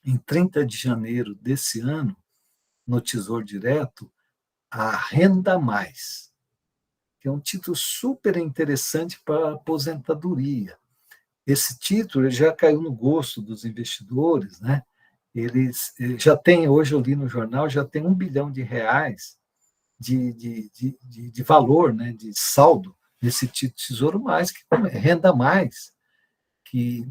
em 30 de janeiro desse ano, no Tesouro Direto, a Renda Mais, que é um título super interessante para a aposentadoria. Esse título já caiu no gosto dos investidores, né? Eles já têm, hoje eu li no jornal, já tem R$ 1 bilhão de valor, né, de saldo nesse título Tesouro Mais, que Renda Mais, que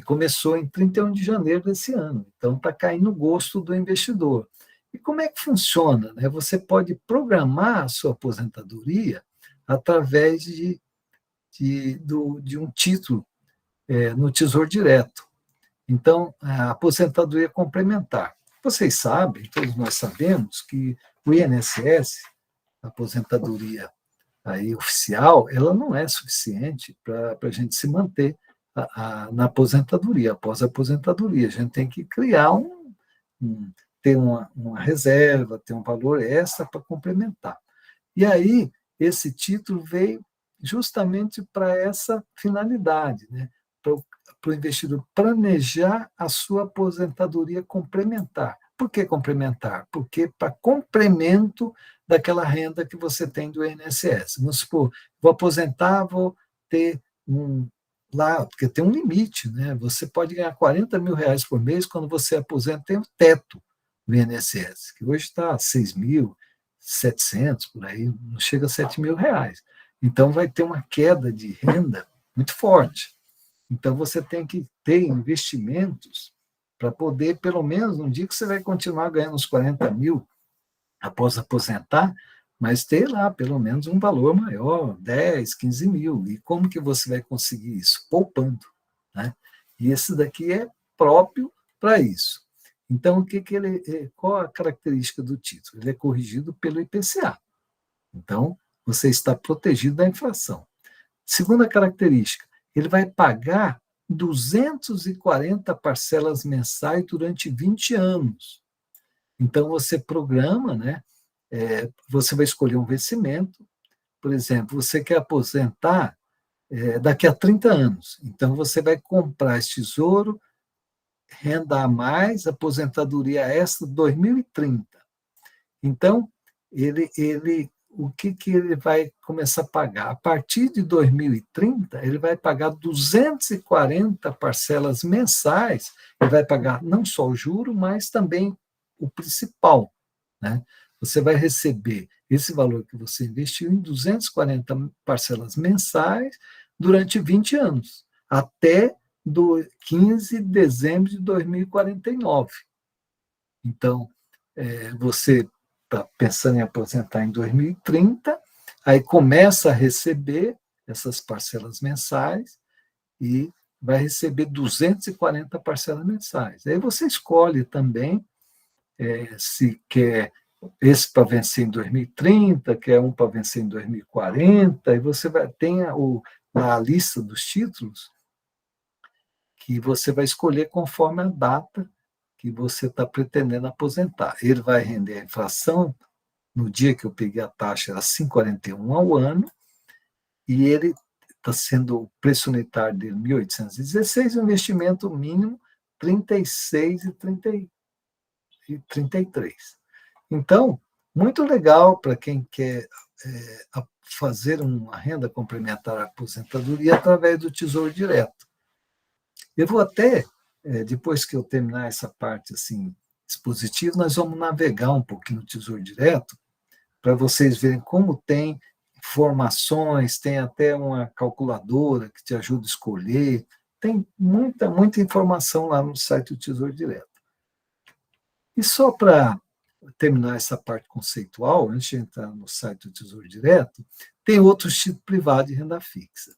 começou em 31 de janeiro desse ano. Então, está caindo no gosto do investidor. E como é que funciona? Né? Você pode programar a sua aposentadoria através de de um título no Tesouro Direto. Então, a aposentadoria complementar. Vocês sabem, todos nós sabemos, que o INSS, a aposentadoria aí oficial, ela não é suficiente para a gente se manter na aposentadoria, após a aposentadoria. A gente tem que criar ter uma reserva, ter um valor extra para complementar. E aí, esse título veio justamente para essa finalidade, né? Para o investidor planejar a sua aposentadoria complementar. Por que complementar? Porque para complemento daquela renda que você tem do INSS. Vamos supor, vou aposentar, vou ter lá, porque tem um limite, né? Você pode ganhar 40 mil reais por mês, quando você aposenta, tem um teto do INSS, que hoje está 6.700, por aí, não chega a 7 mil reais. Então, vai ter uma queda de renda muito forte. Então, você tem que ter investimentos para poder, pelo menos, um dia que você vai continuar ganhando os 40 mil após aposentar, mas ter lá, pelo menos, um valor maior, 10, 15 mil. E como que você vai conseguir isso? Poupando. Né? E esse daqui é próprio para isso. Então, qual a característica do título? Ele é corrigido pelo IPCA. Então, você está protegido da inflação. Segunda característica, ele vai pagar 240 parcelas mensais durante 20 anos. Então, você programa, né? Você vai escolher um vencimento. Por exemplo, você quer aposentar daqui a 30 anos. Então, você vai comprar esse tesouro, renda a mais, aposentadoria extra 2030. Então, o que ele vai começar a pagar? A partir de 2030, ele vai pagar 240 parcelas mensais, ele vai pagar não só o juro, mas também o principal. Né? Você vai receber esse valor que você investiu em 240 parcelas mensais durante 20 anos, até 15 de dezembro de 2049. Então, você está pensando em aposentar em 2030, aí começa a receber essas parcelas mensais e vai receber 240 parcelas mensais. Aí você escolhe também se quer esse para vencer em 2030, quer um para vencer em 2040, e você tem a lista dos títulos que você vai escolher conforme a data que você está pretendendo aposentar. Ele vai render a inflação, no dia que eu peguei a taxa, era 5,41 ao ano, e ele está sendo, o preço unitário dele, 1.816, o investimento mínimo, 36,33. Então, muito legal para quem quer fazer uma renda complementar à aposentadoria através do Tesouro Direto. Eu vou até, depois que eu terminar essa parte assim expositiva, nós vamos navegar um pouquinho no Tesouro Direto, para vocês verem como tem informações, tem até uma calculadora que te ajuda a escolher, tem muita informação lá no site do Tesouro Direto. E só para terminar essa parte conceitual, antes de entrar no site do Tesouro Direto, tem outros títulos privados de renda fixa.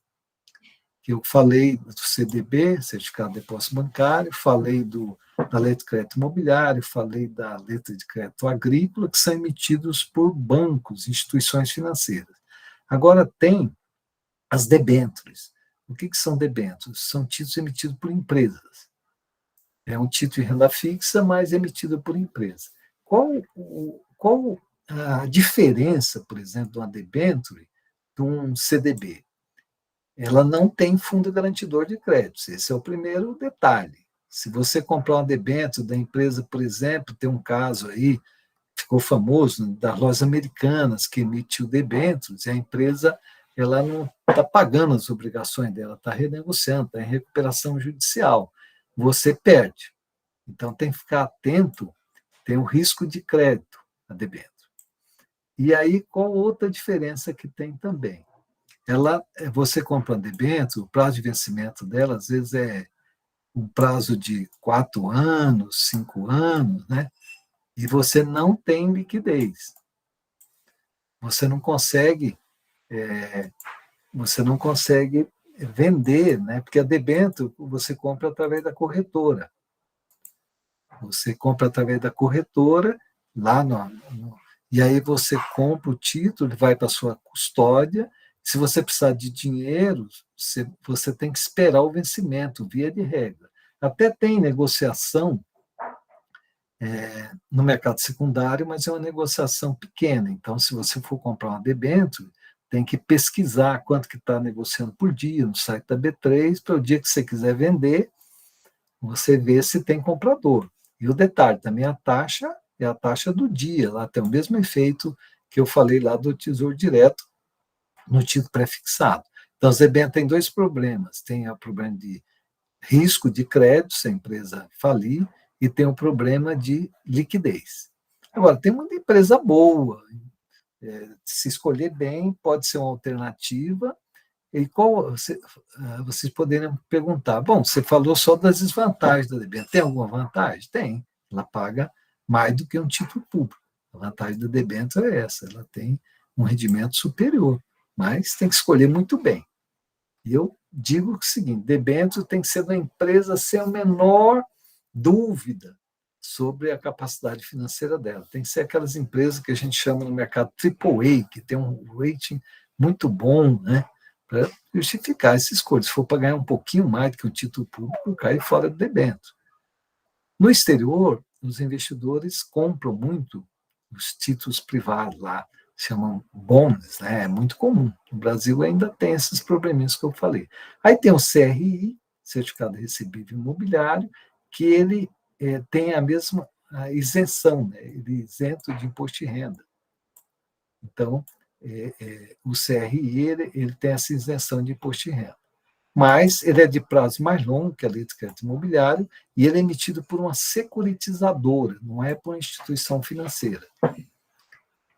Eu falei do CDB, Certificado de Depósito Bancário, falei da letra de crédito imobiliário, falei da letra de crédito agrícola, que são emitidos por bancos, instituições financeiras. Agora tem as debêntures. O que são debêntures? São títulos emitidos por empresas. É um título de renda fixa, mas emitido por empresa. Qual a diferença, por exemplo, de uma debênture de um CDB? Ela não tem fundo garantidor de créditos. Esse é o primeiro detalhe. Se você comprar uma debênture da empresa, por exemplo, tem um caso aí, ficou famoso, das lojas americanas, que emitiu debêntures, e a empresa ela não está pagando as obrigações dela, está renegociando, está em recuperação judicial. Você perde. Então, tem que ficar atento, tem o risco de crédito a debênture. E aí, qual outra diferença que tem também? Você compra uma debênture, o prazo de vencimento dela, às vezes, é um prazo de 4 anos, 5 anos, né? E você não tem liquidez. Você não consegue você não consegue vender, né? Porque a debênture você compra através da corretora. Você compra através da corretora, lá e aí você compra o título, ele vai para a sua custódia. Se você precisar de dinheiro, você tem que esperar o vencimento, via de regra. Até tem negociação no mercado secundário, mas é uma negociação pequena. Então, se você for comprar uma debênture, tem que pesquisar quanto que está negociando por dia no site da B3, para o dia que você quiser vender, você ver se tem comprador. E o detalhe, também a taxa é a taxa do dia, lá tem o mesmo efeito que eu falei lá do Tesouro Direto no título pré-fixado. Então, a Zebem tem dois problemas. Tem o problema de risco de crédito, se a empresa falir, e tem o problema de liquidez. Agora, tem muita empresa boa, se escolher bem, pode ser uma alternativa. E vocês poderiam perguntar, bom, você falou só das desvantagens da debênture, tem alguma vantagem? Tem, ela paga mais do que um título público. A vantagem da debênture é essa, ela tem um rendimento superior, mas tem que escolher muito bem. E eu digo o seguinte, debênture tem que ser da empresa sem a menor dúvida sobre a capacidade financeira dela. Tem que ser aquelas empresas que a gente chama no mercado AAA, que tem um rating muito bom, né, para justificar essa escolha. Se for para ganhar um pouquinho mais do que o título público, cai fora do debênture. No exterior, os investidores compram muito os títulos privados lá, chamam bonds, né? É muito comum. No Brasil ainda tem esses probleminhas que eu falei. Aí tem o CRI, Certificado Recebível Imobiliário, que ele tem a mesma isenção, né? Ele é isento de imposto de renda. Então, o CRI ele tem essa isenção de imposto de renda. Mas ele é de prazo mais longo que a lei de crédito imobiliário e ele é emitido por uma securitizadora, não é por uma instituição financeira.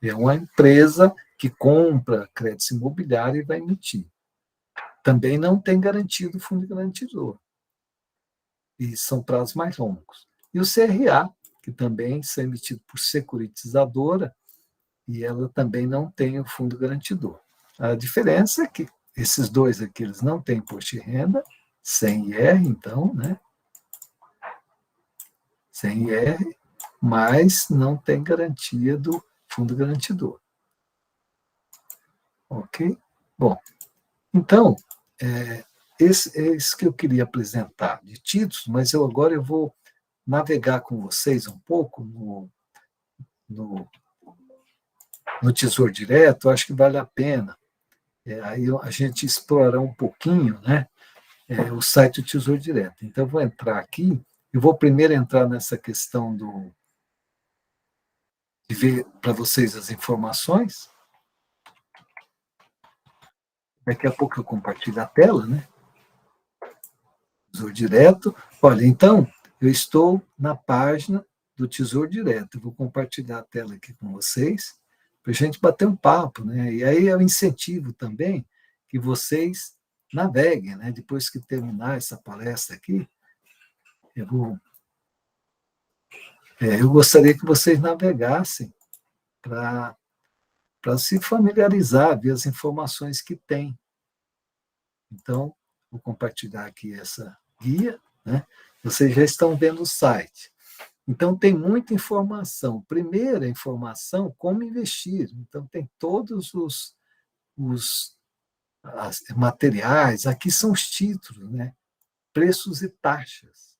É uma empresa que compra crédito imobiliário e vai emitir. Também não tem garantia do fundo garantidor. E são prazos mais longos. E o CRA, que também são emitidos por securitizadora, e ela também não tem o fundo garantidor. A diferença é que esses dois aqui, eles não têm imposto de renda, sem IR, então, né? Sem IR, mas não tem garantia do fundo garantidor. Ok? Bom, então, é isso que eu queria apresentar de títulos, mas agora eu vou navegar com vocês um pouco no Tesouro Direto, eu acho que vale a pena. Aí a gente explora um pouquinho, né, o site do Tesouro Direto. Então, eu vou entrar aqui, eu vou primeiro entrar nessa questão de ver para vocês as informações. Daqui a pouco eu compartilho a tela, né? Tesouro Direto. Olha, então, eu estou na página do Tesouro Direto. Eu vou compartilhar a tela aqui com vocês, para a gente bater um papo, né? E aí é um incentivo também que vocês naveguem, né? Depois que terminar essa palestra aqui, eu gostaria que vocês navegassem para se familiarizar, ver as informações que tem. Então, vou compartilhar aqui essa guia, né? Vocês já estão vendo o site. Então, tem muita informação. Primeira informação, como investir. Então, tem todos os materiais. Aqui são os títulos, né? Preços e taxas.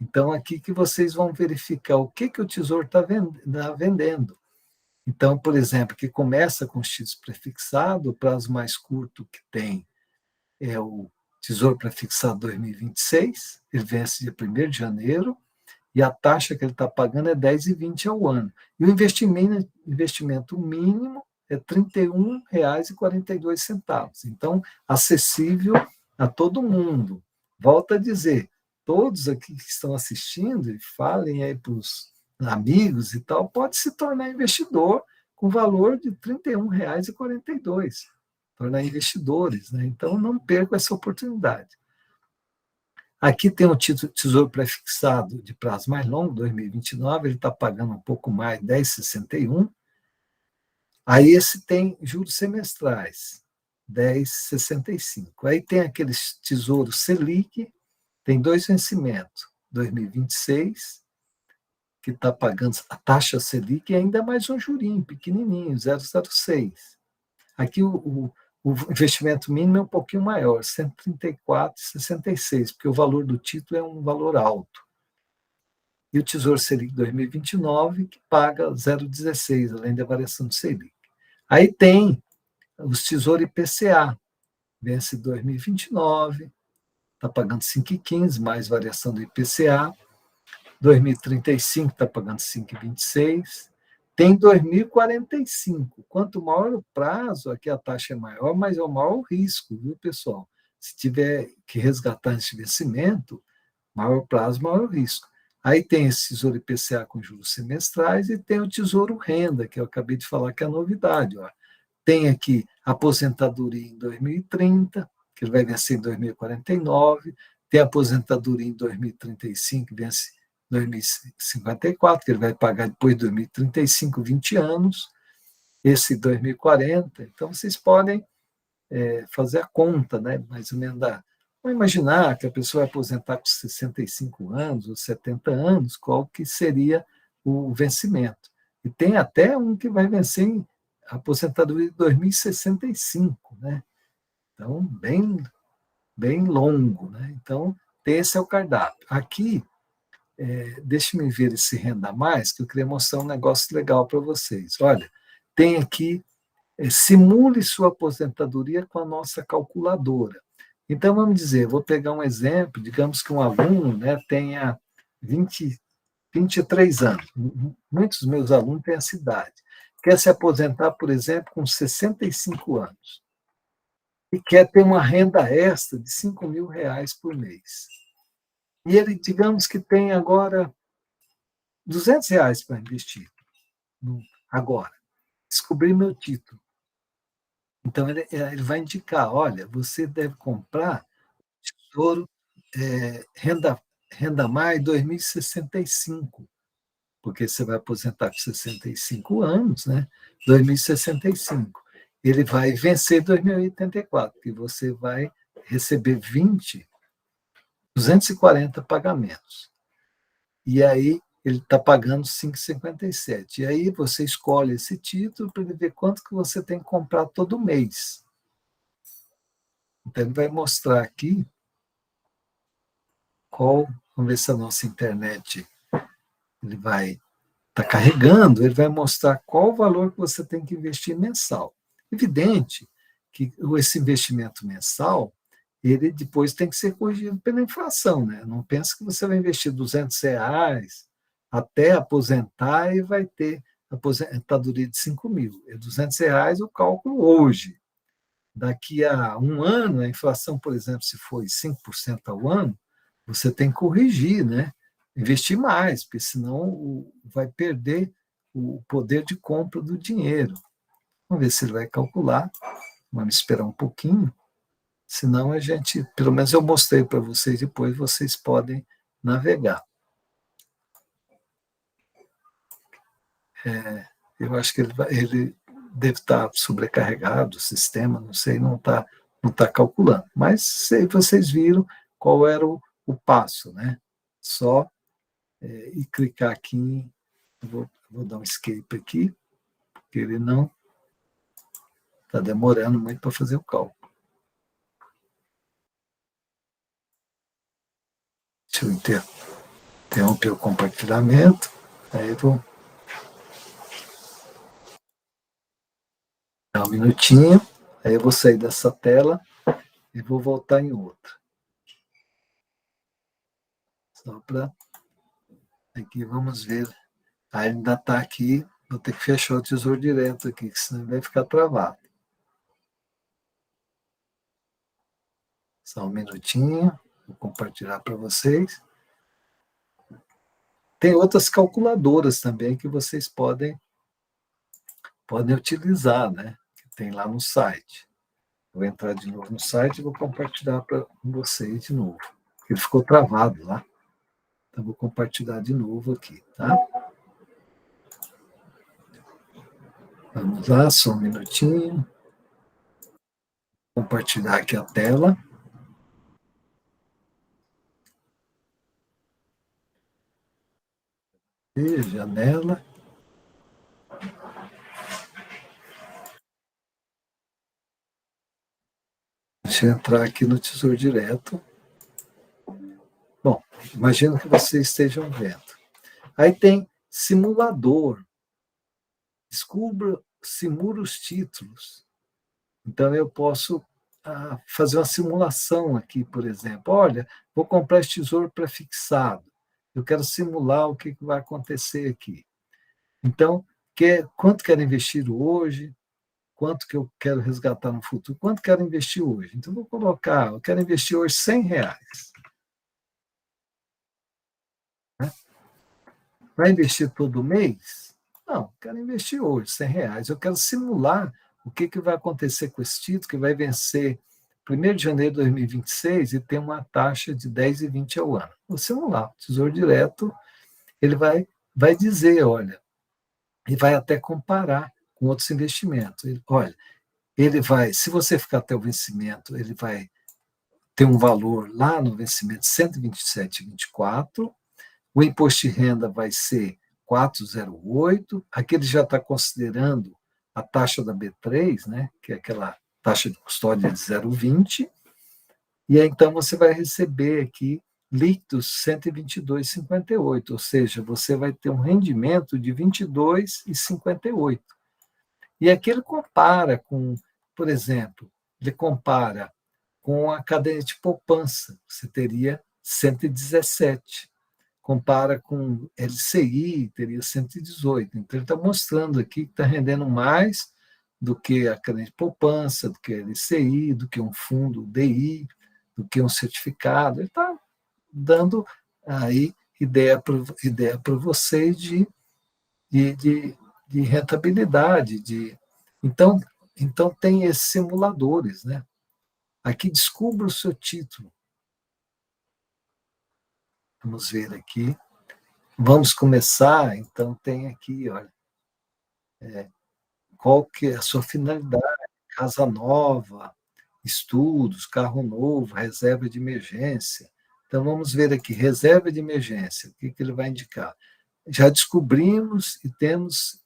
Então, aqui que vocês vão verificar o que o Tesouro está vendendo. Então, por exemplo, que começa com os títulos prefixados, o prazo mais curto que tem é o Tesouro Prefixado 2026, ele vence dia 1º de janeiro, e a taxa que ele está pagando é 10,20 ao ano. E o investimento mínimo é R$ 31,42. Então, acessível a todo mundo. Volto a dizer, todos aqui que estão assistindo, e falem aí para os amigos e tal, pode se tornar investidor com valor de R$ 31,42. Tornar investidores, né? Então, não percam essa oportunidade. Aqui tem o Tesouro Prefixado de prazo mais longo, 2029, ele está pagando um pouco mais, 10,61. Aí esse tem juros semestrais, 10,65. Aí tem aqueles Tesouro Selic, tem 2 vencimentos, 2026, que está pagando a taxa Selic e ainda mais um jurinho pequenininho, 0,06. Aqui o investimento mínimo é um pouquinho maior, 134,66, porque o valor do título é um valor alto. E o Tesouro Selic 2029, que paga 0,16, além da variação do Selic. Aí tem os Tesouro IPCA, vence 2029, está pagando 5,15, mais variação do IPCA. 2035 está pagando 5,26. Tem 2045. Quanto maior o prazo, aqui a taxa é maior, mas é o maior risco, viu, pessoal? Se tiver que resgatar esse vencimento, maior prazo, maior risco. Aí tem esse Tesouro IPCA com juros semestrais e tem o Tesouro Renda, que eu acabei de falar que é a novidade. Ó. Tem aqui aposentadoria em 2030, que ele vai vencer em 2049, tem aposentadoria em 2035, que vence em 2054, que ele vai pagar depois de 2035, 20 anos, esse 2040. Então, vocês podem fazer a conta, né? Mais ou menos vamos imaginar que a pessoa vai aposentar com 65 anos ou 70 anos, qual que seria o vencimento. E tem até um que vai vencer em aposentadoria de 2065, né? Então, bem longo, né? Então, esse é o cardápio. Aqui, deixe-me ver esse Renda Mais, que eu queria mostrar um negócio legal para vocês. Olha, tem aqui, simule sua aposentadoria com a nossa calculadora. Então, vamos dizer, vou pegar um exemplo, digamos que um aluno, né, tenha 23 anos. Muitos dos meus alunos têm essa idade. Quer se aposentar, por exemplo, com 65 anos. E quer ter uma renda extra de R$ 5.000 por mês. E ele, digamos que tem agora R$ 200 para investir. Agora, descobrir meu título. Então, ele vai indicar, olha, você deve comprar Tesouro Renda Mais 2065, porque você vai aposentar com 65 anos, né? 2065. Ele vai vencer em 2084, e você vai receber 240 pagamentos. E aí ele está pagando 5,57. E aí você escolhe esse título para ele ver quanto que você tem que comprar todo mês. Então ele vai mostrar aqui vamos ver se a nossa internet ele vai estar carregando, ele vai mostrar qual o valor que você tem que investir mensal. Evidente que esse investimento mensal, ele depois tem que ser corrigido pela inflação, né? Não pense que você vai investir R$ 200 até aposentar e vai ter aposentadoria de 5.000. É R$ 200 o cálculo hoje. Daqui a um ano, a inflação, por exemplo, se for 5% ao ano, você tem que corrigir, né? Investir mais, porque senão vai perder o poder de compra do dinheiro. Vamos ver se ele vai calcular. Vamos esperar um pouquinho. Senão a gente, pelo menos eu mostrei para vocês, depois vocês podem navegar. Eu acho que ele deve estar sobrecarregado, o sistema, não sei, não está calculando. Mas vocês viram qual era o passo, né? Só ir clicar aqui, vou dar um escape aqui, porque ele não está demorando muito para fazer o cálculo. Deixa eu interromper o compartilhamento, aí eu vou dar um minutinho, aí eu vou sair dessa tela e vou voltar em outra. Só para... Aqui, vamos ver. Ainda está aqui, vou ter que fechar o Tesouro Direto aqui, senão vai ficar travado. Só um minutinho, vou compartilhar para vocês. Tem outras calculadoras também que vocês podem utilizar, né? Que tem lá no site. Vou entrar de novo no site e vou compartilhar para vocês de novo. Ele ficou travado lá. Então, vou compartilhar de novo aqui, tá? Vamos lá, só um minutinho. Compartilhar aqui a tela. E janela. Deixa eu entrar aqui no Tesouro Direto. Bom, imagino que vocês estejam vendo. Aí tem simulador. Simula os títulos. Então, eu posso fazer uma simulação aqui, por exemplo. Olha, vou comprar esse tesouro prefixado. Eu quero simular o que vai acontecer aqui. Então, quanto quero investir hoje? Quanto que eu quero resgatar no futuro? Quanto quero investir hoje? Então, vou colocar, eu quero investir hoje R$ 100. Né? Vai investir todo mês? Não, quero investir hoje R$ 100. Eu quero simular o que vai acontecer com esse título, que vai vencer 1º de janeiro de 2026 e tem uma taxa de 10,20 ao ano. Vou simular. O Tesouro Direto, ele vai dizer, olha, e vai até comparar com outros investimentos. Olha, ele vai, se você ficar até o vencimento, ele vai ter um valor lá no vencimento 127,24, o imposto de renda vai ser 4,08, aqui ele já está considerando a taxa da B3, né, que é aquela taxa de custódia de 0,20, e aí, então você vai receber aqui líquidos 122,58, ou seja, você vai ter um rendimento de 22,58. E aqui ele compara com, por exemplo, ele compara com a cadeia de poupança, você teria 117. Compara com LCI, teria 118. Então, ele está mostrando aqui que está rendendo mais do que a cadeia de poupança, do que a LCI, do que um fundo DI, do que um certificado. Ele está dando aí ideia para vocês de, de, de rentabilidade. Então, tem esses simuladores. Né? Aqui, descubra o seu título. Vamos ver aqui. Vamos começar, então tem aqui, olha, qual que é a sua finalidade, casa nova, estudos, carro novo, reserva de emergência. Então vamos ver aqui, reserva de emergência, o que ele vai indicar? Já descobrimos e temos,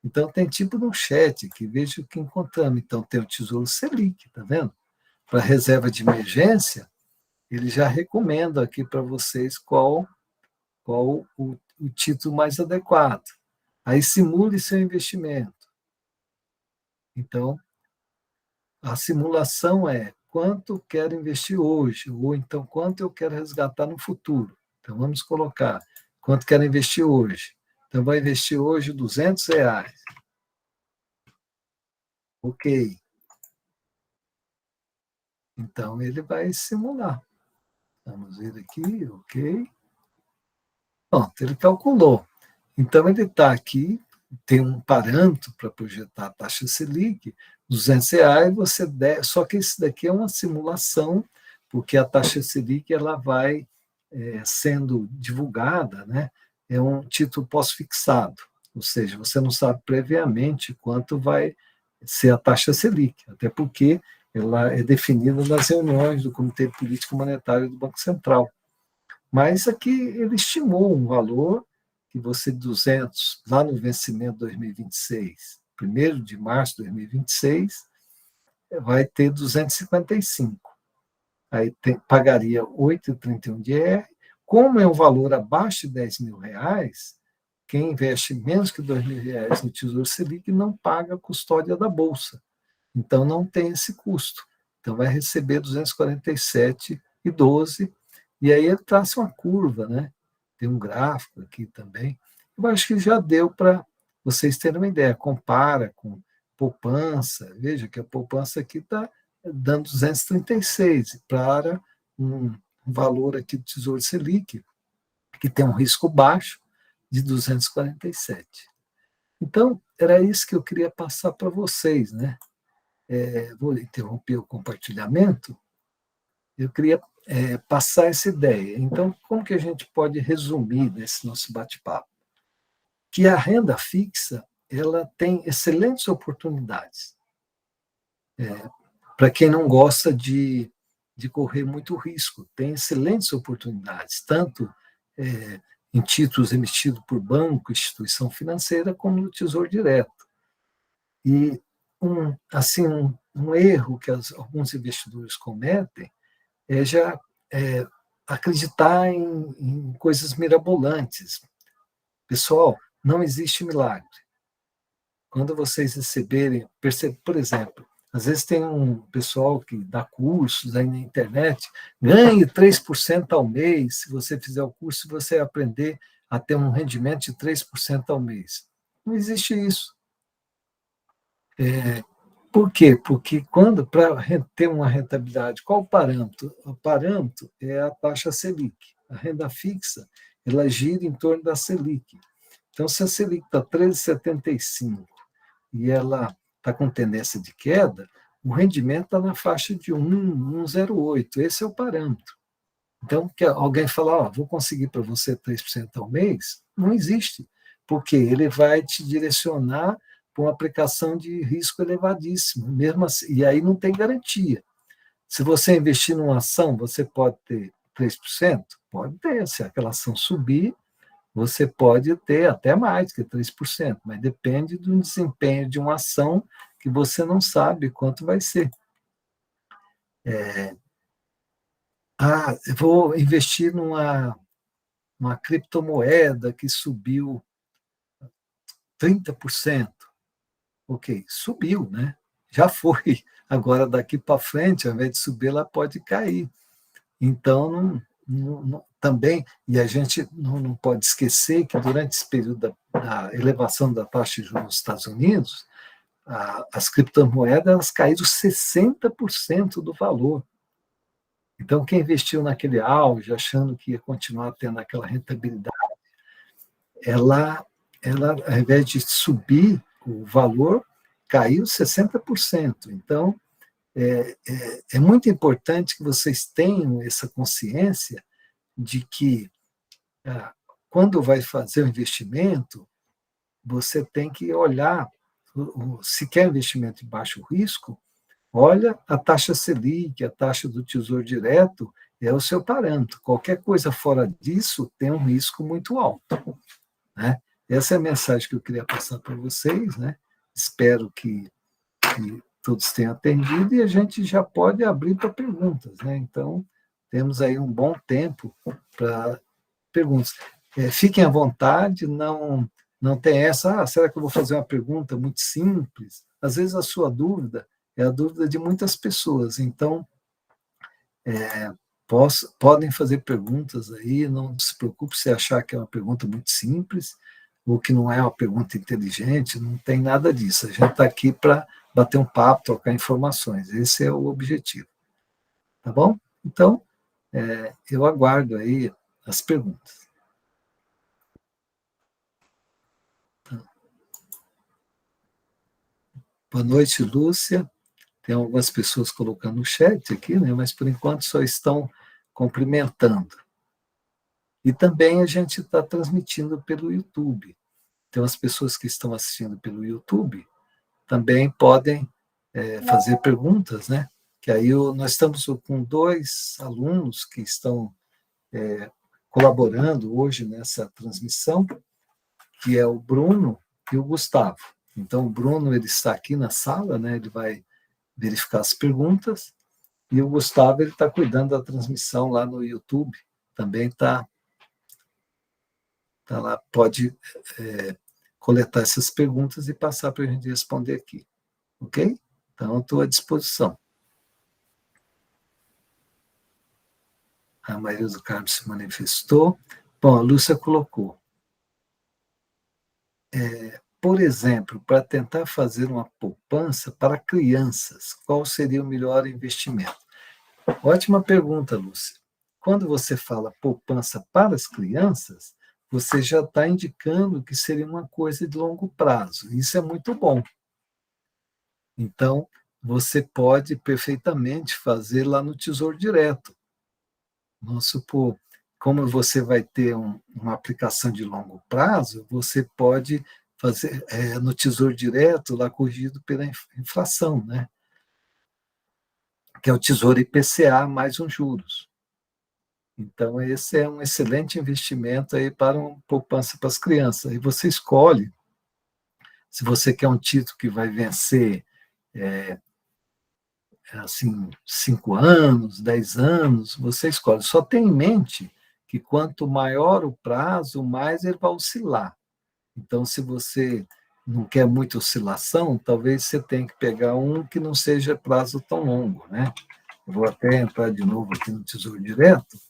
então tem tipo de um chat aqui, veja o que encontramos. Então tem o Tesouro Selic, tá vendo? Para reserva de emergência, ele já recomenda aqui para vocês qual o título mais adequado. Aí simule seu investimento. Então, a simulação é quanto quero investir hoje, ou então quanto eu quero resgatar no futuro. Então, vamos colocar quanto quero investir hoje. Então, vai investir hoje R$ 200. Ok. Então, ele vai simular. Vamos ver aqui, ok. Pronto, ele calculou. Então, ele está aqui, tem um parâmetro para projetar a taxa Selic, R$ 200, só que esse daqui é uma simulação, porque a taxa Selic ela vai sendo divulgada, né? É um título pós-fixado, ou seja, você não sabe previamente quanto vai ser a taxa Selic, até porque ela é definida nas reuniões do Comitê Político Monetário do Banco Central. Mas aqui ele estimou um valor que você, 200, lá no vencimento 2026, 1º de março de 2026, vai ter 255. Aí pagaria 8,31 de R. Como é um valor abaixo de R$ 10.000, quem investe menos que R$ 2.000 no Tesouro Selic não paga a custódia da Bolsa. Então, não tem esse custo. Então, vai receber 247,12. E aí ele traça uma curva, né? Tem um gráfico aqui também. Eu acho que já deu para vocês terem uma ideia. Compara com poupança. Veja que a poupança aqui está dando 236 para um valor aqui do Tesouro Selic, que tem um risco baixo de 247. Então, era isso que eu queria passar para vocês, né? Vou interromper o compartilhamento. Eu queria passar essa ideia. Então, como que a gente pode resumir nesse nosso bate-papo? Que a renda fixa ela tem excelentes oportunidades para quem não gosta de correr muito risco. Tem excelentes oportunidades, tanto em títulos emitidos por banco, instituição financeira, como no Tesouro Direto. E um erro que alguns investidores cometem é já acreditar em coisas mirabolantes. Pessoal, não existe milagre. Quando vocês receberem, por exemplo, às vezes tem um pessoal que dá cursos aí na internet, ganhe 3% ao mês, se você fizer o curso, você vai aprender a ter um rendimento de 3% ao mês. Não existe isso. Por quê? Porque para ter uma rentabilidade, qual o parâmetro? O parâmetro é a taxa Selic. A renda fixa, ela gira em torno da Selic. Então, se a Selic está 13,75 e ela está com tendência de queda, o rendimento está na faixa de 1,08. Esse é o parâmetro. Então, que alguém falar, vou conseguir para você 3% ao mês, não existe, porque ele vai te direcionar para uma aplicação de risco elevadíssimo, mesmo assim, e aí não tem garantia. Se você investir numa ação, você pode ter 3%? Pode ter, se aquela ação subir, você pode ter até mais que 3%, mas depende do desempenho de uma ação que você não sabe quanto vai ser. Eu vou investir numa criptomoeda que subiu 30%. Ok, subiu, né? Já foi. Agora, daqui para frente, ao invés de subir, ela pode cair. Então, também, e a gente não pode esquecer que durante esse período da elevação da taxa de juros nos Estados Unidos, as criptomoedas elas caíram 60% do valor. Então, quem investiu naquele auge, achando que ia continuar tendo aquela rentabilidade, ela ao invés de subir o valor, caiu 60%. Então, é muito importante que vocês tenham essa consciência de que, quando vai fazer o investimento, você tem que olhar, se quer investimento de baixo risco, olha a taxa Selic, a taxa do Tesouro Direto, é o seu parâmetro. Qualquer coisa fora disso tem um risco muito alto. Né? Essa é a mensagem que eu queria passar para vocês. Né? Espero que todos tenham atendido e a gente já pode abrir para perguntas. Né? Então, temos aí um bom tempo para perguntas. Fiquem à vontade, não tem essa, será que eu vou fazer uma pergunta muito simples? Às vezes a sua dúvida é a dúvida de muitas pessoas, então podem fazer perguntas aí, não se preocupe se achar que é uma pergunta muito simples, ou que não é uma pergunta inteligente, não tem nada disso. A gente está aqui para bater um papo, trocar informações, esse é o objetivo. Tá bom? Então, eu aguardo aí as perguntas. Boa noite, Lúcia. Tem algumas pessoas colocando no chat aqui, né, mas por enquanto só estão cumprimentando. E também a gente está transmitindo pelo YouTube. Então, as pessoas que estão assistindo pelo YouTube também podem fazer perguntas, né? Que aí nós estamos com 2 alunos que estão colaborando hoje nessa transmissão, que é o Bruno e o Gustavo. Então, o Bruno ele está aqui na sala, né? Ele vai verificar as perguntas, e o Gustavo ele está cuidando da transmissão lá no YouTube, também está lá, pode coletar essas perguntas e passar para a gente responder aqui, ok? Então, estou à disposição. A Maria do Carmo se manifestou. Bom, a Lúcia colocou. Por exemplo, para tentar fazer uma poupança para crianças, qual seria o melhor investimento? Ótima pergunta, Lúcia. Quando você fala poupança para as crianças, você já está indicando que seria uma coisa de longo prazo. Isso é muito bom. Então, você pode perfeitamente fazer lá no Tesouro Direto. Vamos supor, como você vai ter uma aplicação de longo prazo, você pode fazer no Tesouro Direto, lá corrigido pela inflação, né? que é o Tesouro IPCA mais uns juros. Então, esse é um excelente investimento aí para uma poupança para as crianças. Aí você escolhe, se você quer um título que vai vencer assim, 5 anos, 10 anos, você escolhe. Só tem em mente que quanto maior o prazo, mais ele vai oscilar. Então, se você não quer muita oscilação, talvez você tenha que pegar um que não seja prazo tão longo, né? Eu vou até entrar de novo aqui no Tesouro Direto,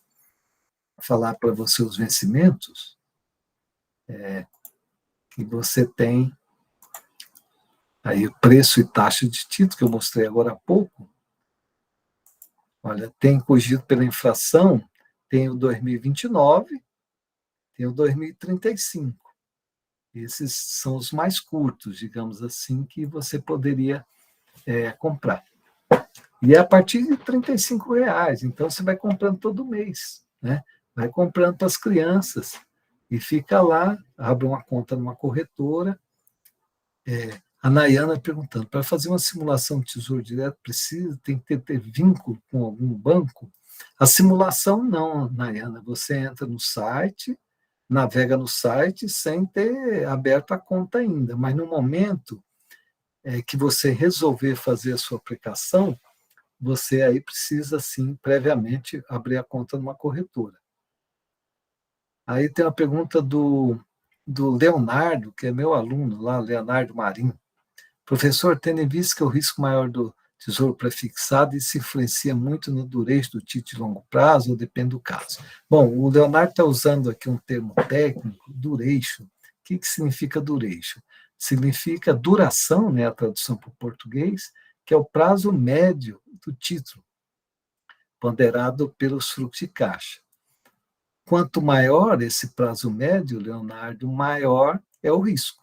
falar para você os vencimentos que você tem aí, o preço e taxa de título, que eu mostrei agora há pouco. Olha, tem corrigido pela inflação, tem o 2029, tem o 2035. Esses são os mais curtos, digamos assim, que você poderia comprar. E é a partir de R$ 35, então você vai comprando todo mês, né? Vai comprando para as crianças e fica lá, abre uma conta numa corretora. A Nayana perguntando, para fazer uma simulação de Tesouro Direto, tem que ter vínculo com algum banco? A simulação não, Nayana, você entra no site, navega no site sem ter aberto a conta ainda, mas no momento que você resolver fazer a sua aplicação, você aí precisa, sim, previamente abrir a conta numa corretora. Aí tem uma pergunta do Leonardo, que é meu aluno lá, Leonardo Marinho. Professor, tendo em vista que o risco maior do tesouro prefixado isso influencia muito no duration do título de longo prazo, ou depende do caso? Bom, o Leonardo está usando aqui um termo técnico, duration. O que significa duration? Significa duração, né, a tradução para o português, que é o prazo médio do título, ponderado pelos fluxos de caixa. Quanto maior esse prazo médio, Leonardo, maior é o risco.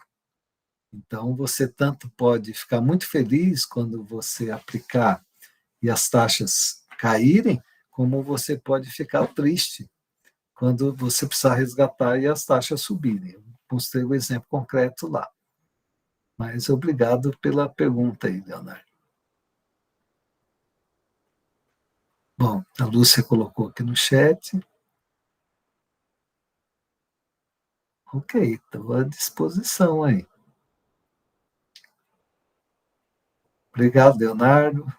Então, você tanto pode ficar muito feliz quando você aplicar e as taxas caírem, como você pode ficar triste quando você precisar resgatar e as taxas subirem. Eu mostrei o exemplo concreto lá. Mas obrigado pela pergunta aí, Leonardo. Bom, a Lúcia colocou aqui no chat. Ok, estou à disposição aí. Obrigado, Leonardo.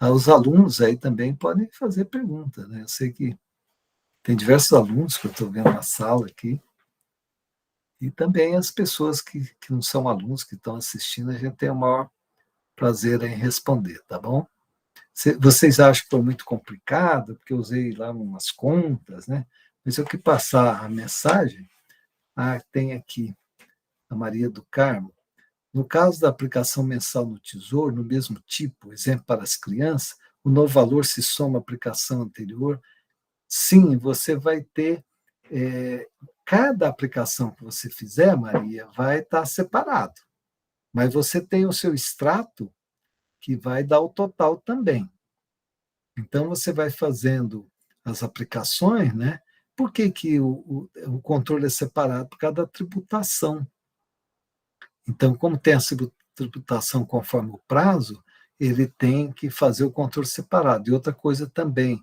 Os alunos aí também podem fazer perguntas, né? Eu sei que tem diversos alunos que eu estou vendo na sala aqui, e também as pessoas que não são alunos, que estão assistindo, a gente tem o maior prazer em responder, tá bom? Vocês acham que foi muito complicado, porque eu usei lá umas contas, né? Mas eu que passar a mensagem, tem aqui a Maria do Carmo. No caso da aplicação mensal no Tesouro, no mesmo tipo, exemplo para as crianças, o novo valor se soma à aplicação anterior. Sim, você vai ter. Cada aplicação que você fizer, Maria, vai estar separado. Mas você tem o seu extrato que vai dar o total também. Então, você vai fazendo as aplicações, né? Por que o controle é separado? Por causa da tributação. Então, como tem a tributação conforme o prazo, ele tem que fazer o controle separado. E outra coisa também,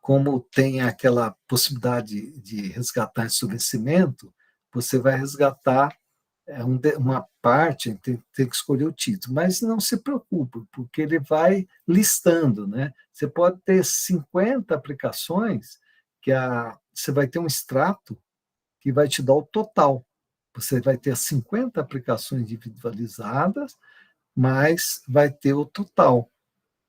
como tem aquela possibilidade de resgatar esse vencimento, você vai resgatar uma parte, tem que escolher o título, mas não se preocupe, porque ele vai listando, né? Você pode ter 50 aplicações, você vai ter um extrato que vai te dar o total. Você vai ter 50 aplicações individualizadas, mas vai ter o total.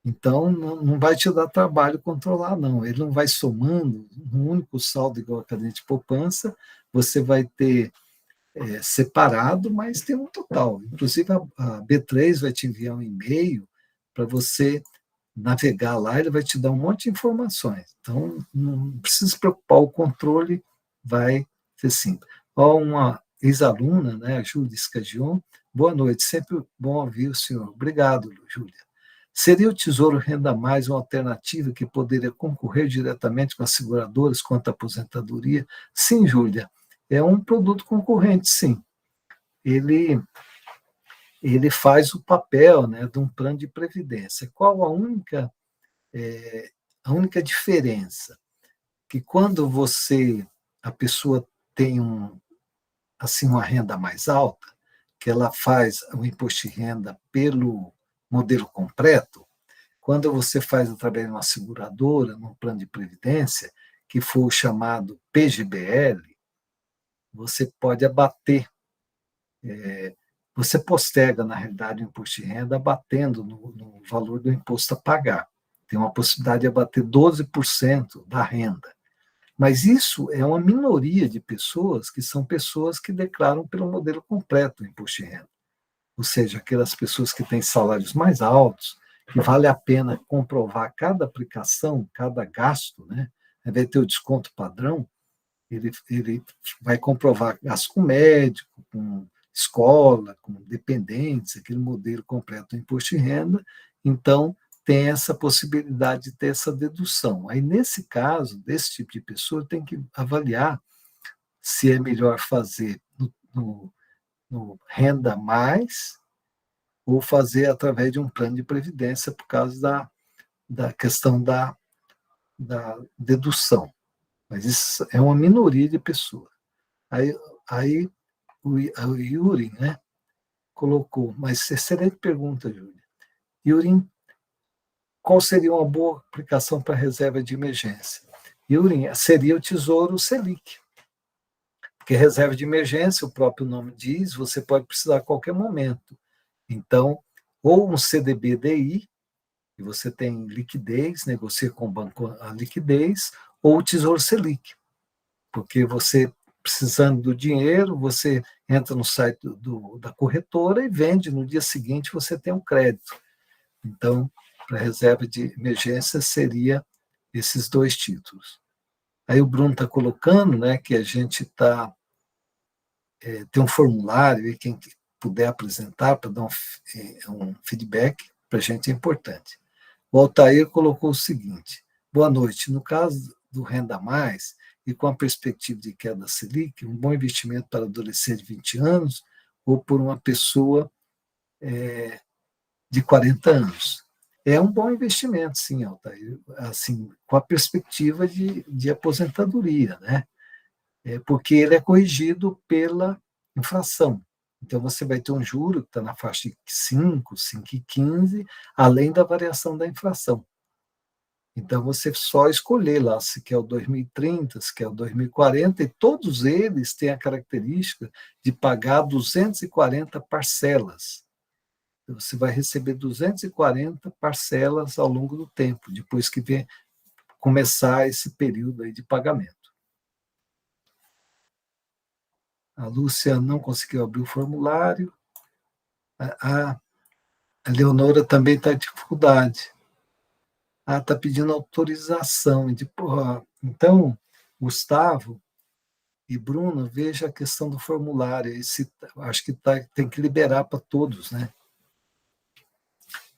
Então, não vai te dar trabalho controlar, não. Ele não vai somando um único saldo igual a caderneta de poupança, você vai ter separado, mas tem um total. Inclusive, a B3 vai te enviar um e-mail para você navegar lá, ele vai te dar um monte de informações. Então, não precisa se preocupar, o controle vai ser simples. Uma ex-aluna, né, a Júlia Scagion, boa noite, sempre bom ouvir o senhor. Obrigado, Júlia. Seria o Tesouro Renda Mais uma alternativa que poderia concorrer diretamente com as seguradoras quanto à aposentadoria? Sim, Júlia, é um produto concorrente, sim. Ele ele faz o papel, né, de um plano de previdência. Qual a única diferença? Que quando a pessoa tem assim, uma renda mais alta, que ela faz o imposto de renda pelo modelo completo, quando você faz através de uma seguradora, num plano de previdência, que for o chamado PGBL, você pode abater, você posterga, na realidade, o imposto de renda abatendo no valor do imposto a pagar. Tem uma possibilidade de abater 12% da renda. Mas isso é uma minoria de pessoas que são pessoas que declaram pelo modelo completo o imposto de renda. Ou seja, aquelas pessoas que têm salários mais altos, que vale a pena comprovar cada aplicação, cada gasto, né? Ao invés de ter o desconto padrão, ele vai comprovar gasto com médico, com escola, com dependentes, aquele modelo completo do imposto de renda. Então, tem essa possibilidade de ter essa dedução. Aí, nesse caso, desse tipo de pessoa, tem que avaliar se é melhor fazer no renda mais ou fazer através de um plano de previdência por causa da questão da dedução. Mas isso é uma minoria de pessoas. Aí o Yuri, né, colocou, mas excelente pergunta, Júlia. Yuri, qual seria uma boa aplicação para reserva de emergência? Yuri, seria o Tesouro Selic. Porque reserva de emergência, o próprio nome diz, você pode precisar a qualquer momento. Então, ou um CDBDI, que você tem liquidez, negocia com o banco a liquidez, ou o Tesouro Selic, porque você, precisando do dinheiro, você entra no site da corretora e vende, no dia seguinte você tem um crédito. Então, para reserva de emergência, seria esses dois títulos. Aí o Bruno está colocando, né, que a gente tem um formulário, e quem puder apresentar para dar um feedback, para a gente é importante. O Altair colocou o seguinte: boa noite. No caso do Renda Mais, e com a perspectiva de queda Selic, um bom investimento para adolescente de 20 anos ou por uma pessoa de 40 anos. É um bom investimento, sim, Altair, assim, com a perspectiva de aposentadoria, né? Porque ele é corrigido pela inflação. Então, você vai ter um juro que está na faixa de 5, 5,15, além da variação da inflação. Então, você só escolher lá se quer o 2030, se quer o 2040, e todos eles têm a característica de pagar 240 parcelas. Então, você vai receber 240 parcelas ao longo do tempo, depois que começar esse período aí de pagamento. A Lúcia não conseguiu abrir o formulário. A Leonora também está em dificuldade. Está pedindo autorização. Então, Gustavo e Bruno, veja a questão do formulário. Acho que tem que liberar para todos, né?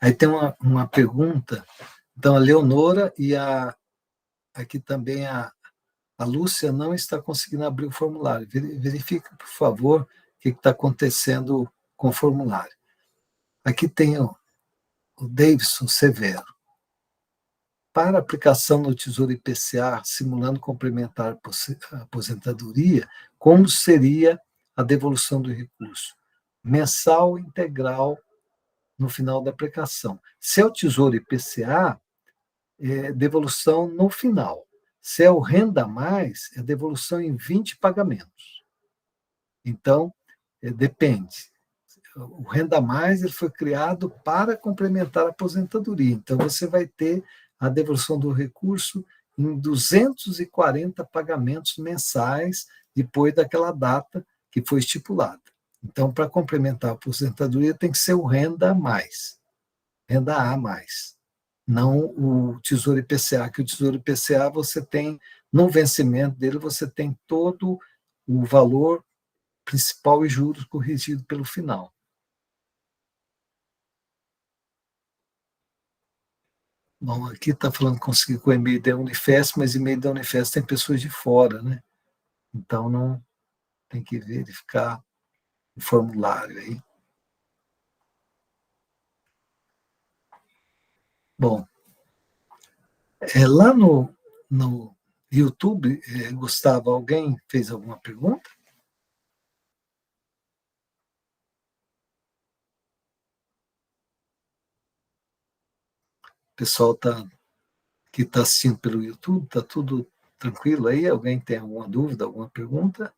Aí tem uma pergunta. Então, a Leonora e aqui também a Lúcia não está conseguindo abrir o formulário. Verifique, por favor, o que está acontecendo com o formulário. Aqui tem o Davidson Severo. Para aplicação no Tesouro IPCA, simulando complementar aposentadoria, como seria a devolução do recurso? Mensal integral no final da aplicação. Se é o Tesouro IPCA, é devolução no final. Se é o Renda Mais, é devolução em 20 pagamentos. Então, depende. O Renda Mais ele foi criado para complementar a aposentadoria. Então, você vai ter a devolução do recurso em 240 pagamentos mensais depois daquela data que foi estipulada. Então, para complementar a aposentadoria, tem que ser o Renda Mais, Renda A mais, não o Tesouro IPCA, que o Tesouro IPCA você tem, no vencimento dele, você tem todo o valor principal e juros corrigido pelo final. Bom, aqui está falando que conseguir com o e-mail da Unifesp, mas e-mail da Unifesp tem pessoas de fora, né? Então, não tem que verificar o formulário aí. Bom, lá no YouTube, Gustavo, alguém fez alguma pergunta? O pessoal que está assistindo pelo YouTube, está tudo tranquilo aí? Alguém tem alguma dúvida, alguma pergunta?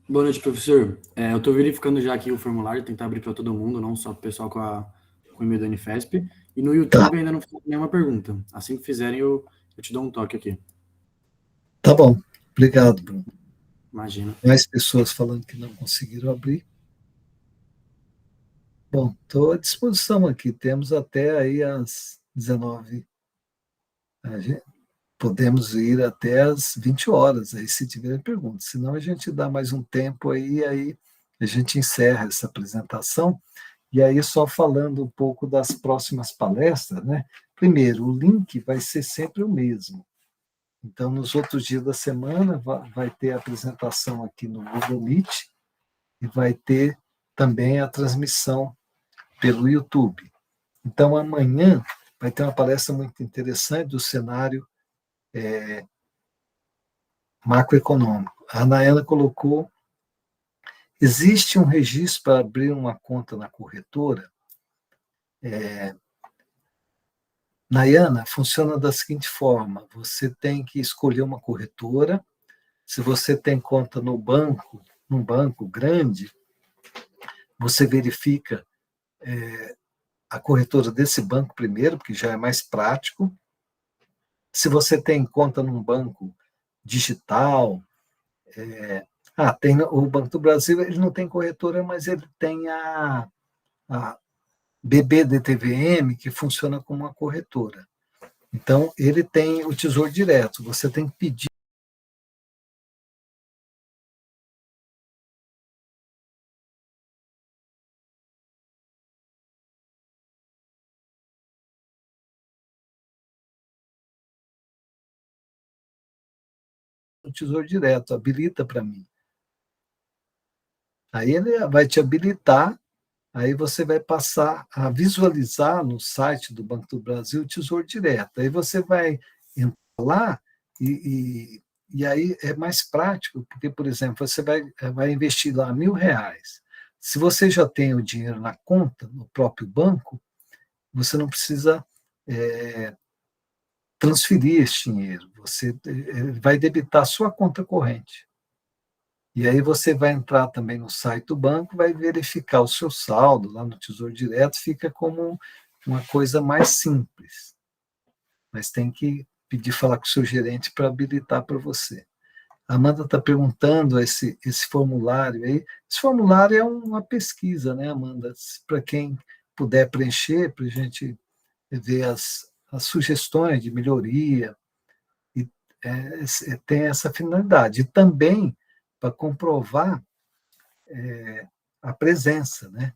Boa noite, professor. Eu estou verificando já aqui o formulário, tentar abrir para todo mundo, não só para o pessoal com o e-mail da Unifesp. E no Tá, YouTube ainda não fiz nenhuma pergunta. Assim que fizerem, eu te dou um toque aqui. tá bom. Obrigado, Bruno. Imagina. Mais pessoas falando que não conseguiram abrir. Bom, estou à disposição aqui. Temos até aí às 19. Podemos ir até às 20 horas, aí se tiver perguntas. Senão a gente dá mais um tempo aí a gente encerra essa apresentação. E aí, só falando um pouco das próximas palestras, né? Primeiro, o link vai ser sempre o mesmo. Então, nos outros dias da semana, vai ter a apresentação aqui no Google Meet e vai ter também a transmissão pelo YouTube. Então, amanhã vai ter uma palestra muito interessante do cenário macroeconômico. A Anaela colocou: existe um registro para abrir uma conta na corretora? Nayana, funciona da seguinte forma: você tem que escolher uma corretora. Se você tem conta no banco, num banco grande, você verifica a corretora desse banco primeiro, porque já é mais prático. Se você tem conta num banco digital, tem o Banco do Brasil, ele não tem corretora, mas ele tem a BBDTVM, que funciona como uma corretora. Então, ele tem o Tesouro Direto. Você tem que pedir o Tesouro Direto, habilita para mim. Aí ele vai te habilitar, aí você vai passar a visualizar no site do Banco do Brasil o Tesouro Direto. Aí você vai entrar lá e aí é mais prático, porque, por exemplo, você vai investir lá R$ 1.000. Se você já tem o dinheiro na conta, no próprio banco, você não precisa transferir esse dinheiro. Você vai debitar a sua conta corrente. E aí você vai entrar também no site do banco, vai verificar o seu saldo lá no Tesouro Direto, fica como uma coisa mais simples. Mas tem que pedir falar com o seu gerente para habilitar para você. A Amanda está perguntando esse formulário aí. Esse formulário é uma pesquisa, né, Amanda? Para quem puder preencher, para a gente ver as sugestões de melhoria, e tem essa finalidade. E também para comprovar a presença, né?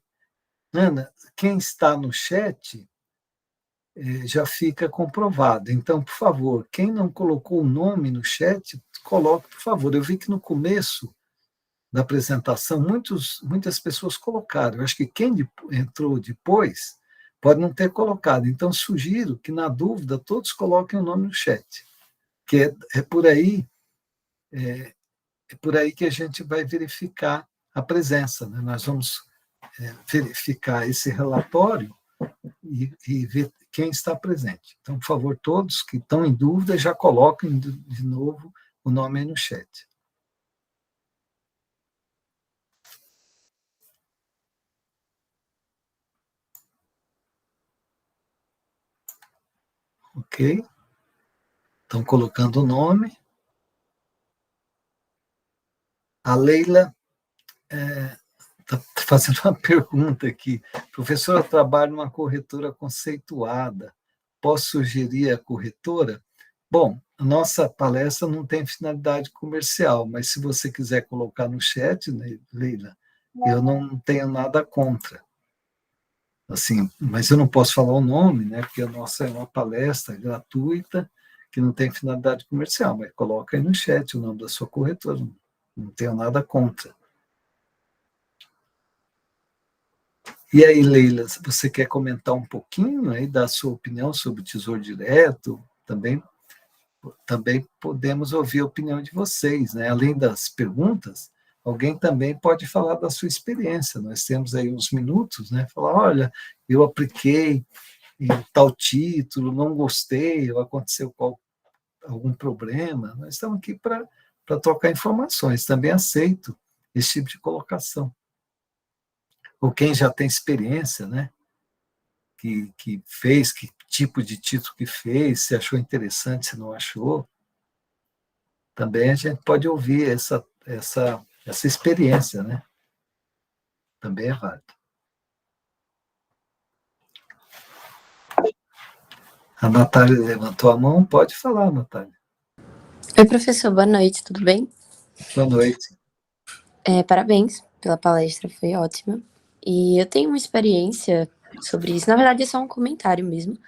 Ana, quem está no chat já fica comprovado. Então, por favor, quem não colocou o nome no chat, coloque, por favor. Eu vi que no começo da apresentação, muitas pessoas colocaram. Eu acho que quem entrou depois pode não ter colocado. Então, sugiro que, na dúvida, todos coloquem o nome no chat, que é por aí que a gente vai verificar a presença. Né? Nós vamos verificar esse relatório e ver quem está presente. Então, por favor, todos que estão em dúvida, já coloquem de novo o nome aí no chat. Ok? Estão colocando o nome. A Leila está fazendo uma pergunta aqui. Professora, eu trabalho numa corretora conceituada. Posso sugerir a corretora? Bom, a nossa palestra não tem finalidade comercial, mas se você quiser colocar no chat, né, Leila, eu não tenho nada contra. Assim, mas eu não posso falar o nome, né, porque a nossa é uma palestra gratuita que não tem finalidade comercial, mas coloca aí no chat o nome da sua corretora, não tenho nada contra. E aí, Leila, você quer comentar um pouquinho aí da sua opinião sobre o Tesouro Direto? Também podemos ouvir a opinião de vocês, né? Além das perguntas, alguém também pode falar da sua experiência. Nós temos aí uns minutos, né? Falar, olha, eu apliquei em tal título, não gostei, ou aconteceu algum problema. Nós estamos aqui para trocar informações. Também aceito esse tipo de colocação. Ou quem já tem experiência, né? Que fez, que tipo de título que fez, se achou interessante, se não achou. Também a gente pode ouvir essa experiência, né? Também é válido. A Natália levantou a mão, pode falar, Natália. Oi, professor, boa noite, tudo bem? Boa noite. Parabéns pela palestra, foi ótima. E eu tenho uma experiência sobre isso, na verdade é só um comentário mesmo.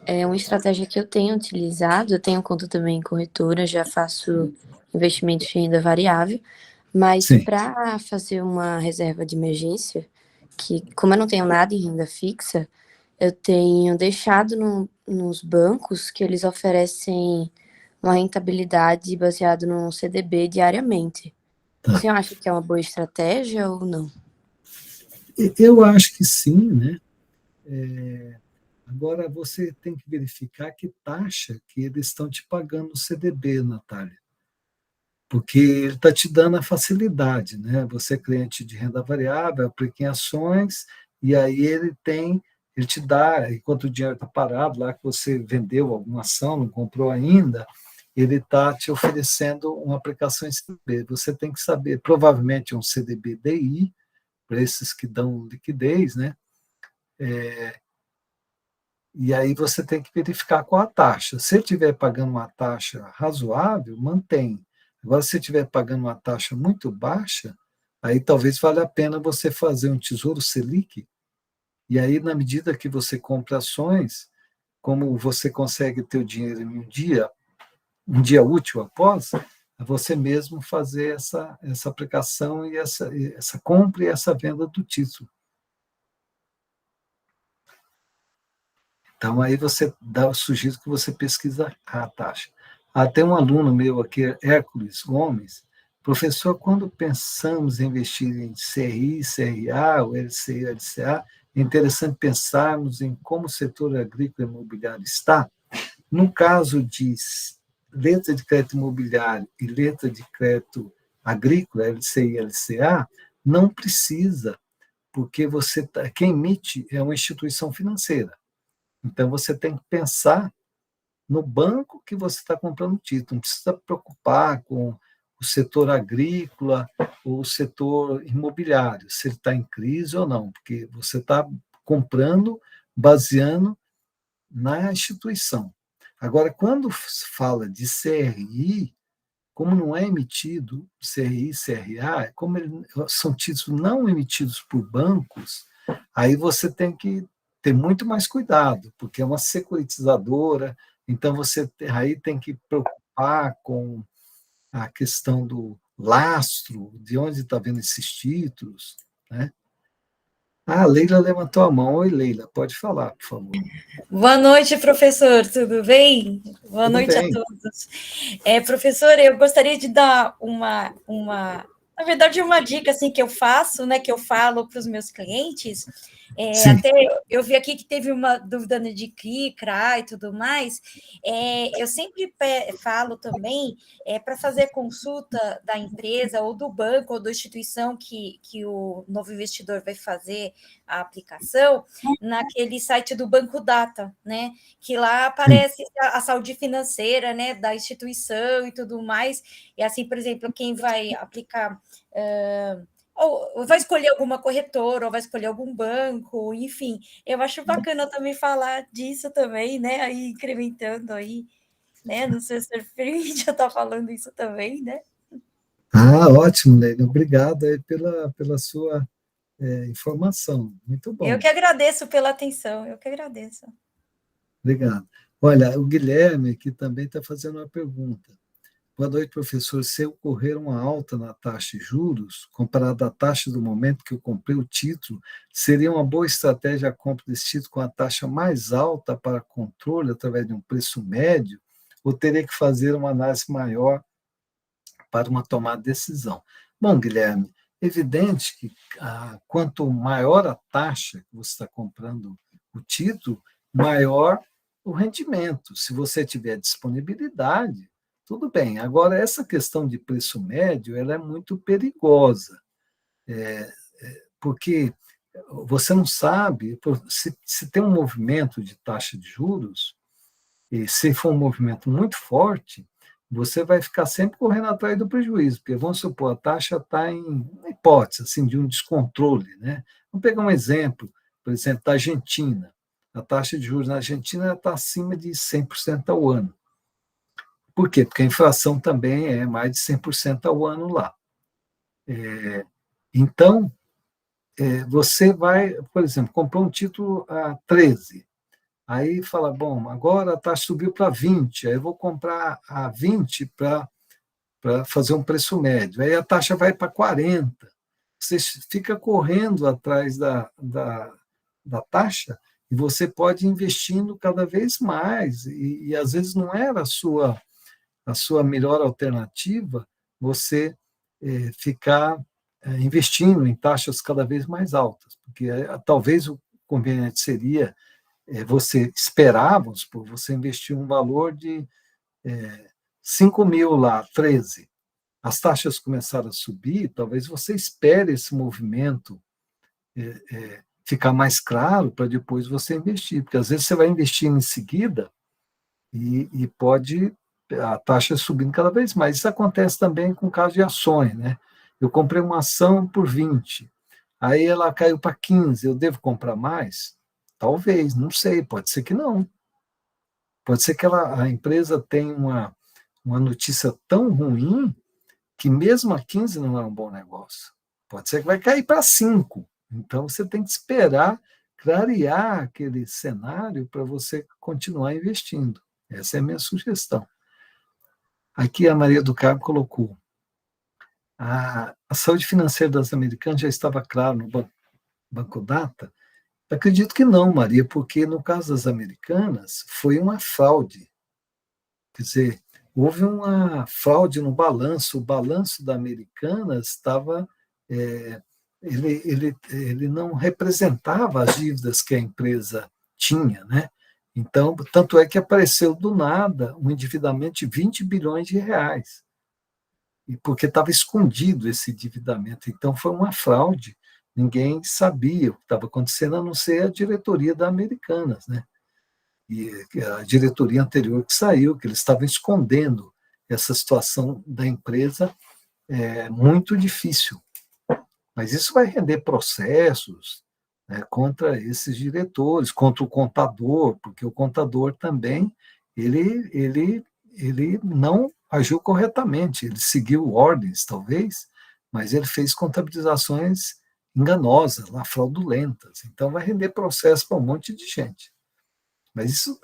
É uma estratégia que eu tenho utilizado, eu tenho conta também em corretora, já faço investimentos de renda variável, mas para fazer uma reserva de emergência, que como eu não tenho nada em renda fixa, eu tenho deixado nos bancos que eles oferecem uma rentabilidade baseada no CDB diariamente. O senhor acha que é uma boa estratégia ou não? Eu acho que sim, né? Agora, você tem que verificar que taxa que eles estão te pagando no CDB, Natália. Porque ele está te dando a facilidade, né? Você é cliente de renda variável, aplica em ações, e aí ele te dá, enquanto o dinheiro está parado, lá que você vendeu alguma ação, não comprou ainda, ele está te oferecendo uma aplicação em CDB. Você tem que saber, provavelmente é um CDB-DI, para esses que dão liquidez, né? E aí você tem que verificar qual a taxa. Se ele estiver pagando uma taxa razoável, mantém. Agora, se estiver pagando uma taxa muito baixa, aí talvez valha a pena você fazer um Tesouro Selic, e aí, na medida que você compra ações, como você consegue ter o dinheiro em um dia útil após, você mesmo fazer essa aplicação e essa compra e essa venda do título. Então, aí sugiro que você pesquisa a taxa. Tem um aluno meu aqui, Hércules Gomes. Professor, quando pensamos em investir em CRI, CRA, ou LCI, LCA, é interessante pensarmos em como o setor agrícola e imobiliário está. No caso de letra de crédito imobiliário e letra de crédito agrícola, LCI, LCA, não precisa, porque quem emite é uma instituição financeira. Então, você tem que pensar no banco que você está comprando o título. Não precisa preocupar com o setor agrícola ou o setor imobiliário, se ele está em crise ou não, porque você está comprando baseando na instituição. Agora, quando fala de CRI, como não é emitido CRI, CRA, como são títulos não emitidos por bancos, aí você tem que ter muito mais cuidado, porque é uma securitizadora, então você aí tem que preocupar com a questão do lastro, de onde está vendo esses títulos, né? A Leila levantou a mão. Oi, Leila, pode falar, por favor. Boa noite, professor, tudo bem? Boa Tudo noite bem. a todos. Professor, eu gostaria de dar na verdade, uma dica assim que eu faço, né, que eu falo para os meus clientes. Até eu vi aqui que teve uma dúvida de CRI, CRA e tudo mais. Eu sempre falo também para fazer consulta da empresa ou do banco ou da instituição que o novo investidor vai fazer a aplicação, naquele site do Banco Data, né? Que lá aparece a saúde financeira, né, da instituição e tudo mais. E assim, por exemplo, quem vai aplicar ou vai escolher alguma corretora, ou vai escolher algum banco, enfim. Eu acho bacana também falar disso também, né? Aí incrementando aí, né? Não sei se você permite eu estar falando isso também, né? Ótimo, Leila. Obrigado aí pela sua informação. Muito bom. Eu que agradeço pela atenção, eu que agradeço. Obrigado. Olha, o Guilherme aqui também está fazendo uma pergunta. Boa noite, professor. Se ocorrer uma alta na taxa de juros, comparada à taxa do momento que eu comprei o título, seria uma boa estratégia a compra desse título com a taxa mais alta para controle através de um preço médio, ou teria que fazer uma análise maior para uma tomada de decisão? Bom, Guilherme, evidente que quanto maior a taxa que você está comprando o título, maior o rendimento. Se você tiver disponibilidade, tudo bem. Agora, essa questão de preço médio, ela é muito perigosa, porque você não sabe, se tem um movimento de taxa de juros, e se for um movimento muito forte, você vai ficar sempre correndo atrás do prejuízo, porque vamos supor, a taxa está em uma hipótese assim, de um descontrole. Né? Vamos pegar um exemplo, por exemplo, da Argentina. A taxa de juros na Argentina está acima de 100% ao ano. Por quê? Porque a inflação também é mais de 100% ao ano lá. Então, você vai, por exemplo, comprou um título a 13, aí fala, bom, agora a taxa subiu para 20, aí eu vou comprar a 20 para fazer um preço médio, aí a taxa vai para 40, você fica correndo atrás da taxa e você pode ir investindo cada vez mais, e às vezes não era a sua melhor alternativa você ficar investindo em taxas cada vez mais altas, porque talvez o conveniente seria você esperar, vamos supor, você investir um valor de 5 mil lá, 13. As taxas começaram a subir, talvez você espere esse movimento ficar mais claro para depois você investir, porque às vezes você vai investir em seguida e pode a taxa subindo cada vez mais. Isso acontece também com o caso de ações, né? Eu comprei uma ação por 20, aí ela caiu para 15, eu devo comprar mais? Talvez, não sei, pode ser que não. Pode ser que a empresa tenha uma notícia tão ruim que mesmo a 15 não é um bom negócio. Pode ser que vai cair para 5. Então, você tem que esperar clarear aquele cenário para você continuar investindo. Essa é a minha sugestão. Aqui a Maria do Carmo colocou: a saúde financeira das americanas já estava clara no Banco Data? Acredito que não, Maria, porque no caso das americanas foi uma fraude. Quer dizer, houve uma fraude no balanço. O balanço da Americanas estava. Ele não representava as dívidas que a empresa tinha, né? Então, tanto é que apareceu do nada um endividamento de 20 bilhões de reais, e porque estava escondido esse endividamento. Então, foi uma fraude, ninguém sabia o que estava acontecendo, a não ser a diretoria da Americanas, né? E a diretoria anterior que saiu, que eles estavam escondendo essa situação da empresa, muito difícil. Mas isso vai render processos, né, contra esses diretores, contra o contador, porque o contador também ele não agiu corretamente, ele seguiu ordens, talvez, mas ele fez contabilizações enganosas, lá, fraudulentas. Então, vai render processo para um monte de gente. Mas isso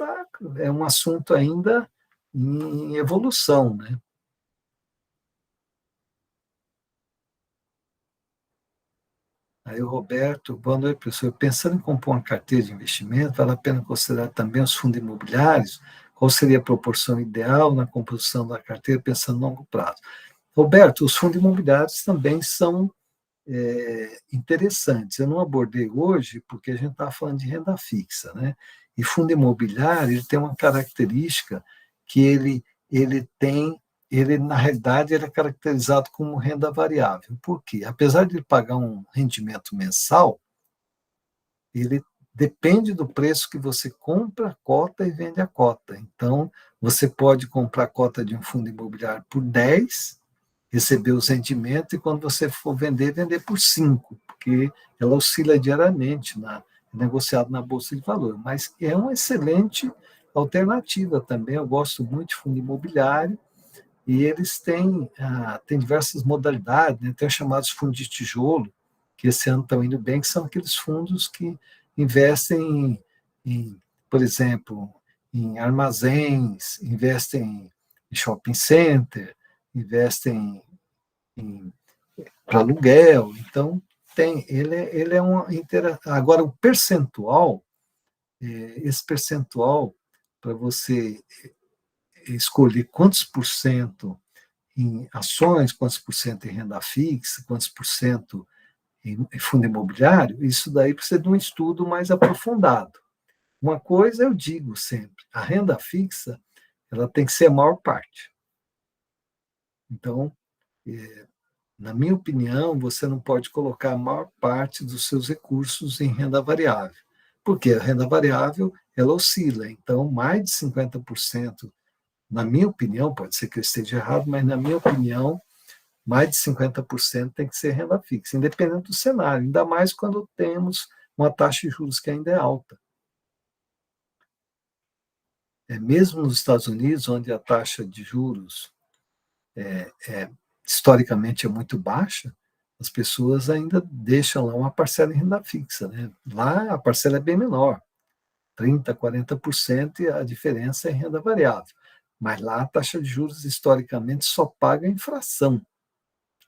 é um assunto ainda em evolução, né? Aí o Roberto, boa noite, professor. Pensando em compor uma carteira de investimento, vale a pena considerar também os fundos imobiliários? Qual seria a proporção ideal na composição da carteira, pensando no longo prazo? Roberto, os fundos imobiliários também são interessantes. Eu não abordei hoje, porque a gente está falando de renda fixa, né? E fundo imobiliário, ele tem uma característica que ele, na realidade, ele é caracterizado como renda variável. Por quê? Apesar de ele pagar um rendimento mensal, ele depende do preço que você compra a cota e vende a cota. Então, você pode comprar a cota de um fundo imobiliário por 10, receber os rendimentos, e quando você for vender por 5, porque ela oscila diariamente, negociado na Bolsa de Valores. Mas é uma excelente alternativa também. Eu gosto muito de fundo imobiliário, e eles têm diversas modalidades, né? Tem os chamados fundos de tijolo, que esse ano estão indo bem, que são aqueles fundos que investem por exemplo, em armazéns, investem em shopping center, investem para aluguel. Então, ele é uma Agora, o percentual, esse percentual, para você escolher quantos por cento em ações, quantos por cento em renda fixa, quantos por cento em fundo imobiliário, isso daí precisa de um estudo mais aprofundado. Uma coisa eu digo sempre, a renda fixa, ela tem que ser a maior parte. Então, na minha opinião, você não pode colocar a maior parte dos seus recursos em renda variável, porque a renda variável, ela oscila. Então, mais de 50%, na minha opinião, pode ser que eu esteja errado, mas na minha opinião, mais de 50% tem que ser renda fixa, independente do cenário, ainda mais quando temos uma taxa de juros que ainda é alta. Mesmo nos Estados Unidos, onde a taxa de juros historicamente é muito baixa, as pessoas ainda deixam lá uma parcela em renda fixa, né? Lá a parcela é bem menor, 30%, 40%, e a diferença é em renda variável. Mas lá a taxa de juros, historicamente, só paga a inflação.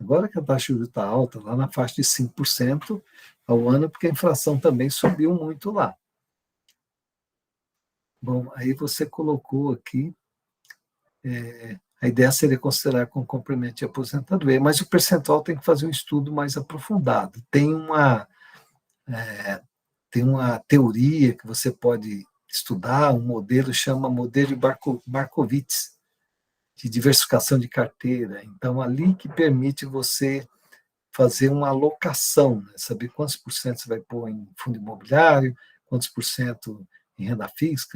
Agora que a taxa de juros está alta, lá na faixa de 5% ao ano, porque a inflação também subiu muito lá. Bom, aí você colocou aqui, a ideia seria considerar como complemento de aposentadoria, mas o percentual tem que fazer um estudo mais aprofundado. Tem uma teoria que você pode estudar, um modelo chama modelo de Markowitz, de diversificação de carteira. Então, ali que permite você fazer uma alocação, né? Saber quantos por cento você vai pôr em fundo imobiliário, quantos por cento em renda fixa,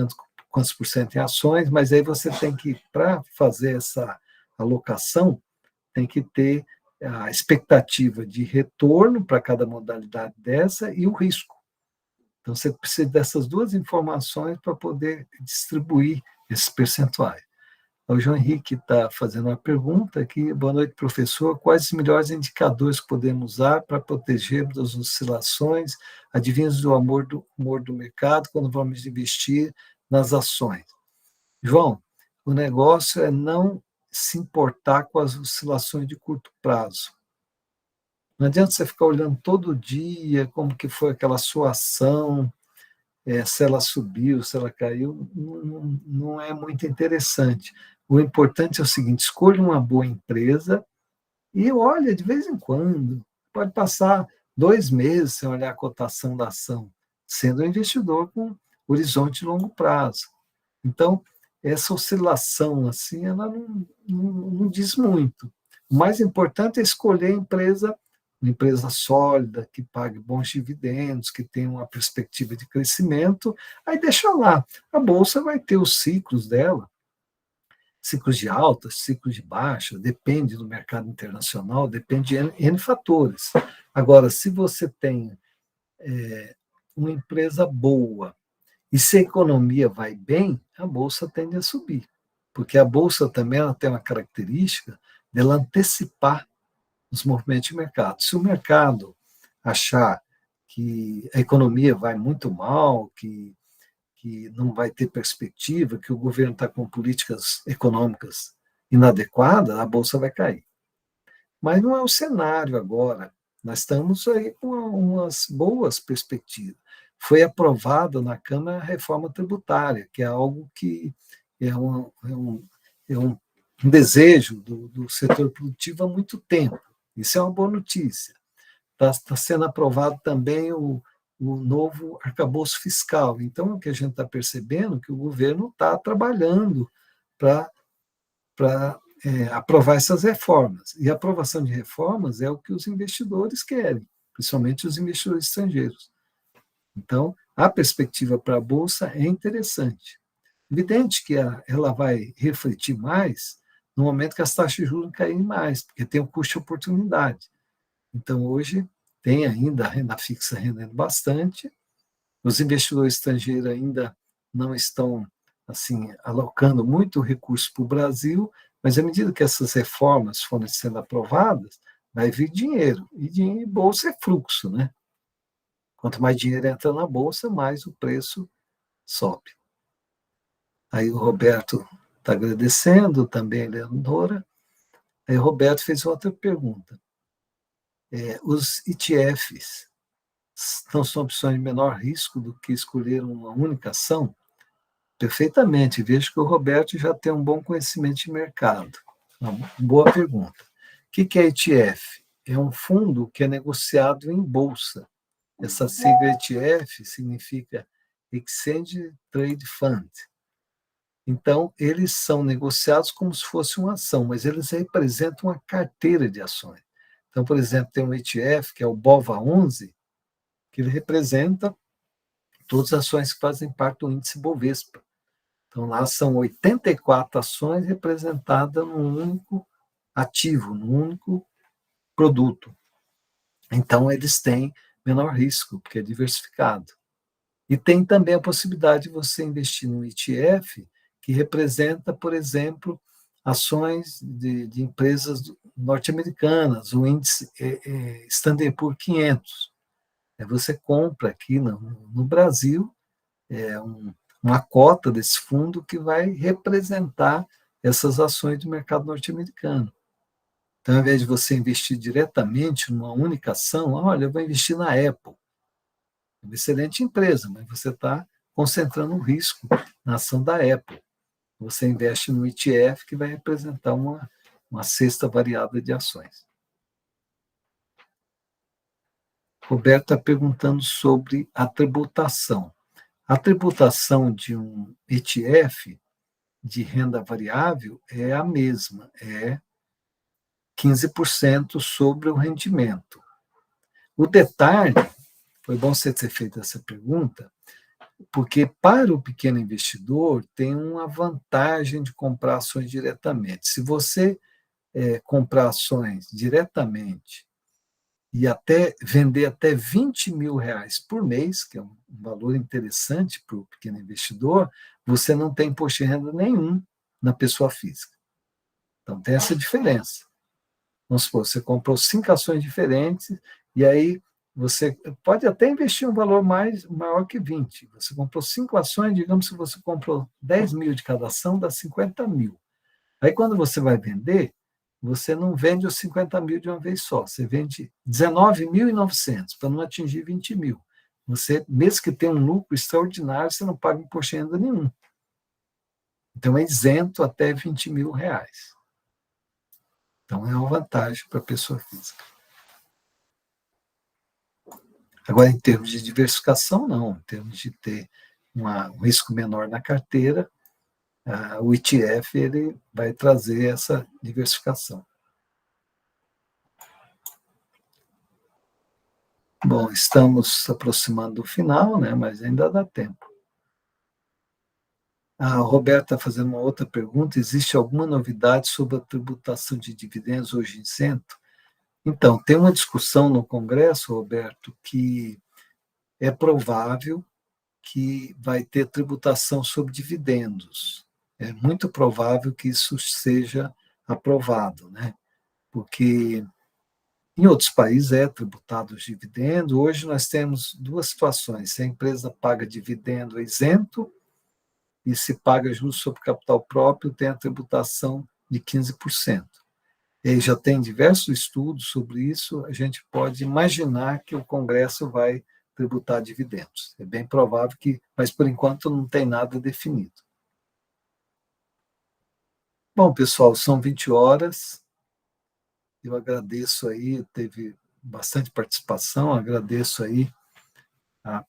quantos por cento em ações, mas aí você tem que, para fazer essa alocação, tem que ter a expectativa de retorno para cada modalidade dessa e o risco. Então, você precisa dessas duas informações para poder distribuir esses percentuais. O João Henrique está fazendo uma pergunta aqui. Boa noite, professor. Quais os melhores indicadores que podemos usar para protegermos das oscilações advindas do humor do mercado quando vamos investir nas ações? João, o negócio é não se importar com as oscilações de curto prazo. Não adianta você ficar olhando todo dia como que foi aquela sua ação, se ela subiu, se ela caiu, não é muito interessante. O importante é o seguinte: escolha uma boa empresa e olha de vez em quando. Pode passar 2 meses sem olhar a cotação da ação, sendo um investidor com horizonte de longo prazo. Então, essa oscilação assim, ela não diz muito. O mais importante é escolher uma empresa sólida, que pague bons dividendos, que tenha uma perspectiva de crescimento, aí deixa lá. A Bolsa vai ter os ciclos dela, ciclos de alta, ciclos de baixa, depende do mercado internacional, depende de N fatores. Agora, se você tem uma empresa boa e se a economia vai bem, a Bolsa tende a subir, porque a Bolsa também ela tem uma característica dela antecipar os movimentos de mercado. Se o mercado achar que a economia vai muito mal, que não vai ter perspectiva, que o governo está com políticas econômicas inadequadas, a Bolsa vai cair. Mas não é o cenário agora. Nós estamos aí com umas boas perspectivas. Foi aprovada na Câmara a reforma tributária, que é algo que é um desejo do setor produtivo há muito tempo. Isso é uma boa notícia. Está sendo aprovado também o novo arcabouço fiscal. Então, o que a gente está percebendo é que o governo está trabalhando para aprovar essas reformas. E a aprovação de reformas é o que os investidores querem, principalmente os investidores estrangeiros. Então, a perspectiva para a Bolsa é interessante. Evidente que ela vai refletir mais no momento que as taxas de juros caírem mais, porque tem o custo de oportunidade. Então, hoje, tem ainda a renda fixa rendendo bastante, os investidores estrangeiros ainda não estão assim alocando muito recurso para o Brasil, mas à medida que essas reformas forem sendo aprovadas, vai vir dinheiro, e bolsa é fluxo, né? Quanto mais dinheiro entra na bolsa, mais o preço sobe. Aí o Roberto está agradecendo, também a Leonora. Aí o Roberto fez outra pergunta. Os ETFs não são opções de menor risco do que escolher uma única ação? Perfeitamente. Vejo que o Roberto já tem um bom conhecimento de mercado. Uma boa pergunta. O que é ETF? É um fundo que é negociado em bolsa. Essa sigla ETF significa Exchange Trade Fund. Então, eles são negociados como se fosse uma ação, mas eles representam uma carteira de ações. Então, por exemplo, tem um ETF, que é o BOVA11, que ele representa todas as ações que fazem parte do índice Bovespa. Então, lá são 84 ações representadas num único ativo, num único produto. Então, eles têm menor risco, porque é diversificado. E tem também a possibilidade de você investir num ETF que representa, por exemplo, ações de empresas norte-americanas, o índice Standard Poor's 500. Você compra aqui no Brasil uma cota desse fundo que vai representar essas ações do mercado norte-americano. Então, ao invés de você investir diretamente numa única ação, olha, eu vou investir na Apple. É uma excelente empresa, mas você está concentrando o risco na ação da Apple. Você investe no ETF que vai representar uma cesta variada de ações. Roberto está perguntando sobre a tributação. A tributação de um ETF de renda variável é a mesma, é 15% sobre o rendimento. O detalhe, foi bom você ter feito essa pergunta, porque para o pequeno investidor tem uma vantagem de comprar ações diretamente. Se você comprar ações diretamente e até vender até R$ 20.000 por mês, que é um valor interessante para o pequeno investidor, você não tem imposto de renda nenhum na pessoa física. Então tem essa diferença. Vamos supor, você comprou 5 ações diferentes e aí você pode até investir um valor maior que 20. Você comprou 5 ações, digamos que você comprou 10 mil de cada ação, dá 50 mil. Aí quando você vai vender, você não vende os 50 mil de uma vez só, você vende 19.900 para não atingir 20 mil. Você, mesmo que tenha um lucro extraordinário, você não paga imposto de renda nenhum. Então é isento até R$ 20.000. Então é uma vantagem para a pessoa física. Agora, em termos de diversificação, não. Em termos de ter um risco menor na carteira, o ETF ele vai trazer essa diversificação. Bom, estamos aproximando do final, né? Mas ainda dá tempo. A Roberta está fazendo uma outra pergunta. Existe alguma novidade sobre a tributação de dividendos hoje em isento? Então, tem uma discussão no Congresso, Roberto, que é provável que vai ter tributação sobre dividendos. É muito provável que isso seja aprovado, né? Porque em outros países é tributado os dividendos. Hoje nós temos duas situações. Se a empresa paga dividendo é isento e se paga juros sobre capital próprio, tem a tributação de 15%. E já tem diversos estudos sobre isso, a gente pode imaginar que o Congresso vai tributar dividendos. É bem provável que, mas por enquanto não tem nada definido. Bom, pessoal, são 20 horas. Eu agradeço aí, teve bastante participação, agradeço aí a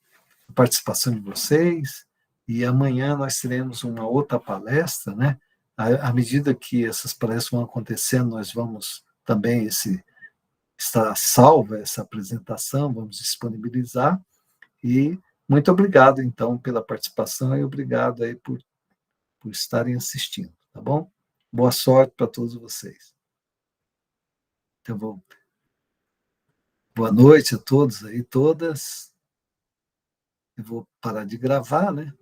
participação de vocês. E amanhã nós teremos uma outra palestra, né? À medida que essas palestras vão acontecendo, nós vamos também está salva essa apresentação, vamos disponibilizar. E muito obrigado, então, pela participação e obrigado aí por estarem assistindo, tá bom? Boa sorte para todos vocês. Então, boa noite a todos aí, todas. Eu vou parar de gravar, né?